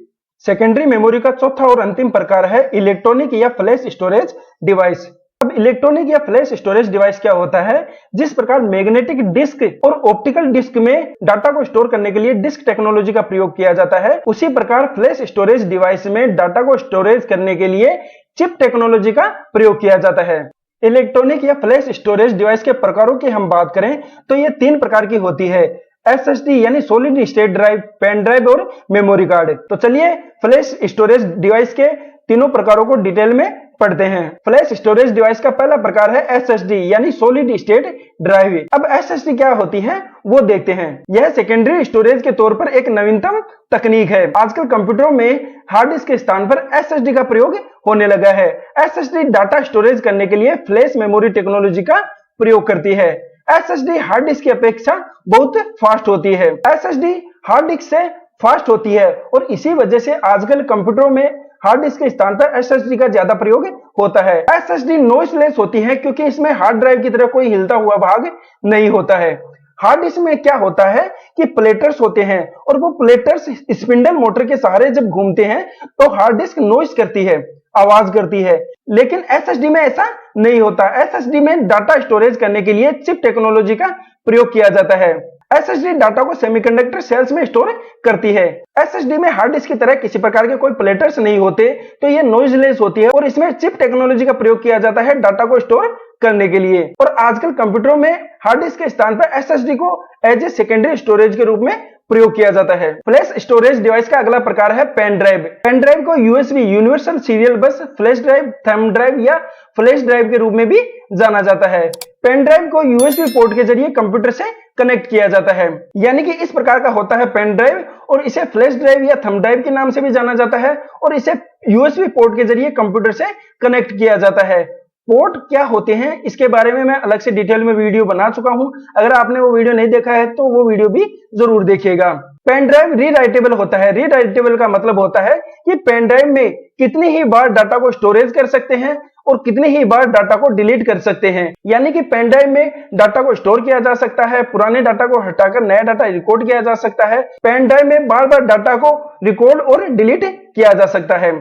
सेकेंडरी मेमोरी का चौथा और अंतिम प्रकार है इलेक्ट्रॉनिक या फ्लैश स्टोरेज डिवाइस। अब इलेक्ट्रॉनिक या फ्लैश स्टोरेज डिवाइस क्या होता है? जिस प्रकार मैग्नेटिक डिस्क और ऑप्टिकल डिस्क में डाटा को स्टोर करने के लिए डिस्क टेक्नोलॉजी का प्रयोग किया जाता है, उसी प्रकार फ्लैश स्टोरेज डिवाइस में डाटा को स्टोरेज करने के लिए चिप टेक्नोलॉजी का प्रयोग किया जाता है। इलेक्ट्रॉनिक या फ्लैश स्टोरेज डिवाइस के प्रकारों की हम बात करें तो ये 3 प्रकार की होती है, SSD यानी solid state drive, pen drive और मेमोरी कार्ड। तो चलिए फ्लैश स्टोरेज डिवाइस के तीनों प्रकारों को डिटेल में पढ़ते हैं। फ्लैश स्टोरेज डिवाइस का पहला प्रकार है SSD यानी सॉलिड स्टेट ड्राइव। अब SSD क्या होती है वो देखते हैं। यह सेकेंडरी स्टोरेज के तौर पर एक नवीनतम तकनीक है। आजकल कंप्यूटरों में हार्ड डिस्क के स्थान पर SSD का प्रयोग होने लगा है। SSD डाटा स्टोरेज करने के लिए फ्लैश मेमोरी टेक्नोलॉजी का प्रयोग करती है। SSD हार्ड डिस्क की अपेक्षा बहुत फास्ट होती है। SSD हार्ड डिस्क से फास्ट होती है और इसी वजह से आजकल कंप्यूटरों में हार्ड डिस्क के स्थान पर SSD का ज्यादा प्रयोग होता है। SSD नॉइसलेस होती है क्योंकि इसमें हार्ड ड्राइव की तरह कोई हिलता हुआ भाग नहीं होता है। हार्ड डिस्क में क्या होता है कि प्लेटर्स होते हैं और वो प्लेटर्स स्पिंडल मोटर के सहारे जब घूमते हैं तो हार्ड डिस्क नॉइस करती है, आवाज करती है, लेकिन SSD में ऐसा नहीं होता। SSD में डाटा स्टोरेज करने के लिए चिप टेक्नोलॉजी का प्रयोग किया जाता है। एसएसडी डाटा को सेमीकंडक्टर सेल्स में स्टोर करती है। एसएसडी में हार्ड डिस्क की तरह किसी प्रकार के कोई प्लेटर्स नहीं होते, तो ये नॉइजलेस होती है और इसमें चिप टेक्नोलॉजी का प्रयोग किया जाता है डाटा को स्टोर करने के लिए। और आजकल कंप्यूटरों में हार्ड डिस्क के स्थान पर एसएसडी को एज ए सेकेंडरी स्टोरेज के रूप में प्रयोग किया जाता है। फ्लैश स्टोरेज डिवाइस का अगला प्रकार है पेन ड्राइव। पेन ड्राइव को यूएसबी यूनिवर्सल सीरियल बस फ्लैश ड्राइव, थंब ड्राइव या फ्लैश ड्राइव के रूप में भी जाना जाता है। पेन ड्राइव को यूएसबी पोर्ट के जरिए कंप्यूटर से कनेक्ट किया जाता है, यानी कि इस प्रकार का होता है पेन ड्राइव, और इसे फ्लैश ड्राइव या थंब ड्राइव के नाम से भी जाना जाता है, और इसे यूएसबी पोर्ट के जरिए कंप्यूटर से कनेक्ट किया जाता है। पोर्ट क्या होते हैं इसके बारे में मैं अलग से डिटेल में वीडियो बना चुका हूं, अगर आपने वो वीडियो नहीं देखा है तो वो वीडियो भी जरूर देखिएगा। पेन ड्राइव रीराइटेबल होता है। रीराइटेबल का मतलब होता है कि पेन ड्राइव में कितनी ही बार डाटा को स्टोरेज कर सकते हैं और कितनी ही बार डाटा को डिलीट कर सकते हैं, यानी कि पेन ड्राइव में डाटा को स्टोर किया जा सकता है, पुराने डाटा को हटाकर नया डाटा रिकॉर्ड किया जा सकता है। पेन ड्राइव में बार बार डाटा को रिकॉर्ड और डिलीट किया जा सकता है,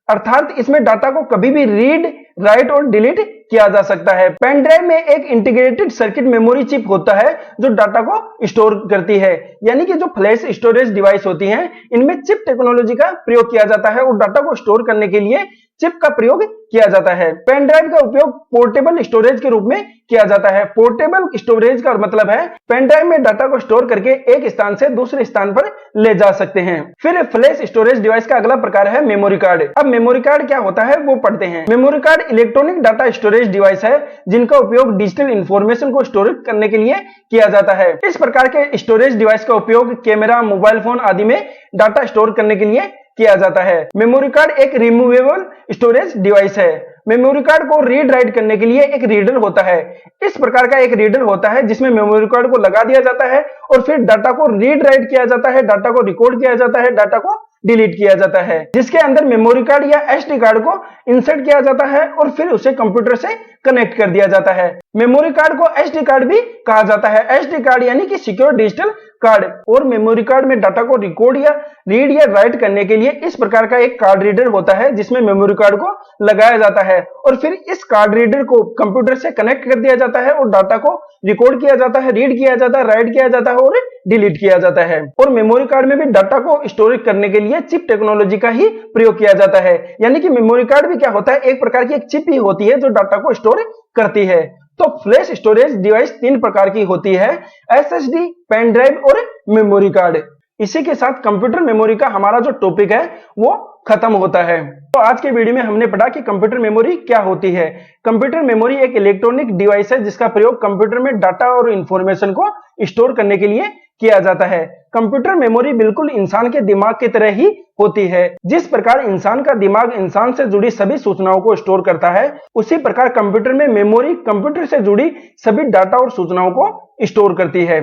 अर्थात इसमें डाटा को कभी भी रीड, राइट और डिलीट किया जा सकता है। पेन ड्राइव में एक इंटीग्रेटेड सर्किट मेमोरी चिप होता है जो डाटा को स्टोर करती है, यानी कि जो फ्लैश स्टोरेज डिवाइस होती हैं इनमें चिप टेक्नोलॉजी का प्रयोग किया जाता है और डाटा को स्टोर करने के लिए चिप का प्रयोग किया जाता है। पेन ड्राइव का उपयोग पोर्टेबल स्टोरेज के रूप में किया जाता है। पोर्टेबल स्टोरेज का मतलब है पेन ड्राइव में डाटा को स्टोर करके एक स्थान से दूसरे स्थान पर ले जा सकते हैं। फिर फ्लैश स्टोरेज डिवाइस का अगला प्रकार है मेमोरी कार्ड। अब मेमोरी कार्ड क्या होता है वो पढ़ते हैं। Memory card electronic data storage device है जिनका उपयोग डिजिटल इंफॉर्मेशन को स्टोर करने के लिए किया जाता है। इस प्रकार के स्टोरेज डिवाइस का उपयोग कैमरा, मोबाइल फोन आदि में डाटा स्टोर करने के लिए किया जाता है। मेमोरी कार्ड एक रिमूवेबल स्टोरेज डिवाइस है। मेमोरी कार्ड को रीड राइट करने के लिए एक रीडर होता है। इस प्रकार का एक रीडर होता है जिसमें मेमोरी कार्ड को लगा दिया जाता है और फिर डाटा को रीड राइट किया जाता है, डाटा को रिकॉर्ड किया जाता है, डाटा को डिलीट किया जाता है, जिसके अंदर मेमोरी कार्ड या एसडी कार्ड को इंसर्ट किया जाता है और फिर उसे कंप्यूटर से कनेक्ट कर दिया जाता है। मेमोरी कार्ड को एसडी कार्ड भी कहा जाता है। एसडी कार्ड यानी कि सिक्योर डिजिटल कार्ड। और मेमोरी कार्ड में डाटा को रिकॉर्ड या रीड या राइट करने के लिए इस प्रकार का एक कार्ड रीडर होता है जिसमें मेमोरी कार्ड को लगाया जाता है और फिर इस कार्ड रीडर को कंप्यूटर से कनेक्ट कर दिया जाता है और डाटा को रिकॉर्ड किया जाता है, रीड किया जाता है, राइट किया जाता है और डिलीट किया जाता है। और मेमोरी कार्ड में भी डाटा को स्टोरेज करने के लिए चिप टेक्नोलॉजी का ही प्रयोग किया जाता है, यानी कि मेमोरी कार्ड भी क्या होता है, एक प्रकार की एक चिप ही होती है जो डाटा को स्टोर करती है। तो फ्लैश स्टोरेज डिवाइस तीन प्रकार की होती है, एसएसडी, पेन ड्राइव और मेमोरी कार्ड। इसी के साथ कंप्यूटर मेमोरी का हमारा जो टॉपिक है वो खत्म होता है। तो आज के वीडियो में हमने पढ़ा कि कंप्यूटर मेमोरी क्या होती है। कंप्यूटर मेमोरी एक इलेक्ट्रॉनिक डिवाइस है जिसका प्रयोग कंप्यूटर में डाटा और इंफॉर्मेशन को स्टोर करने के लिए किया जाता है। कंप्यूटर मेमोरी बिल्कुल इंसान के दिमाग की तरह ही होती है। जिस प्रकार इंसान का दिमाग इंसान से जुड़ी सभी सूचनाओं को स्टोर करता है, उसी प्रकार कंप्यूटर में मेमोरी कंप्यूटर से जुड़ी सभी डाटा और सूचनाओं को स्टोर करती है।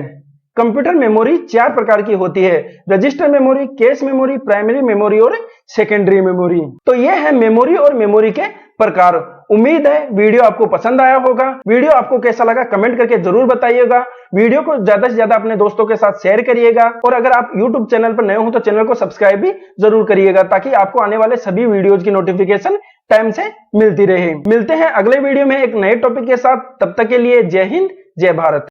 कंप्यूटर मेमोरी चार प्रकार की होती है, register memory, cache memory, primary memory और सेकेंडरी मेमोरी। तो ये है मेमोरी और मेमोरी के प्रकार। उम्मीद है वीडियो आपको पसंद आया होगा। वीडियो आपको कैसा लगा कमेंट करके जरूर बताइएगा। वीडियो को ज्यादा से ज्यादा अपने दोस्तों के साथ शेयर करिएगा और अगर आप YouTube चैनल पर नए हो तो चैनल को सब्सक्राइब भी जरूर करिएगा ताकि आपको आने वाले सभी वीडियोज की नोटिफिकेशन टाइम से मिलती रहे। मिलते हैं अगले वीडियो में एक नए टॉपिक के साथ, तब तक के लिए जय हिंद, जय भारत।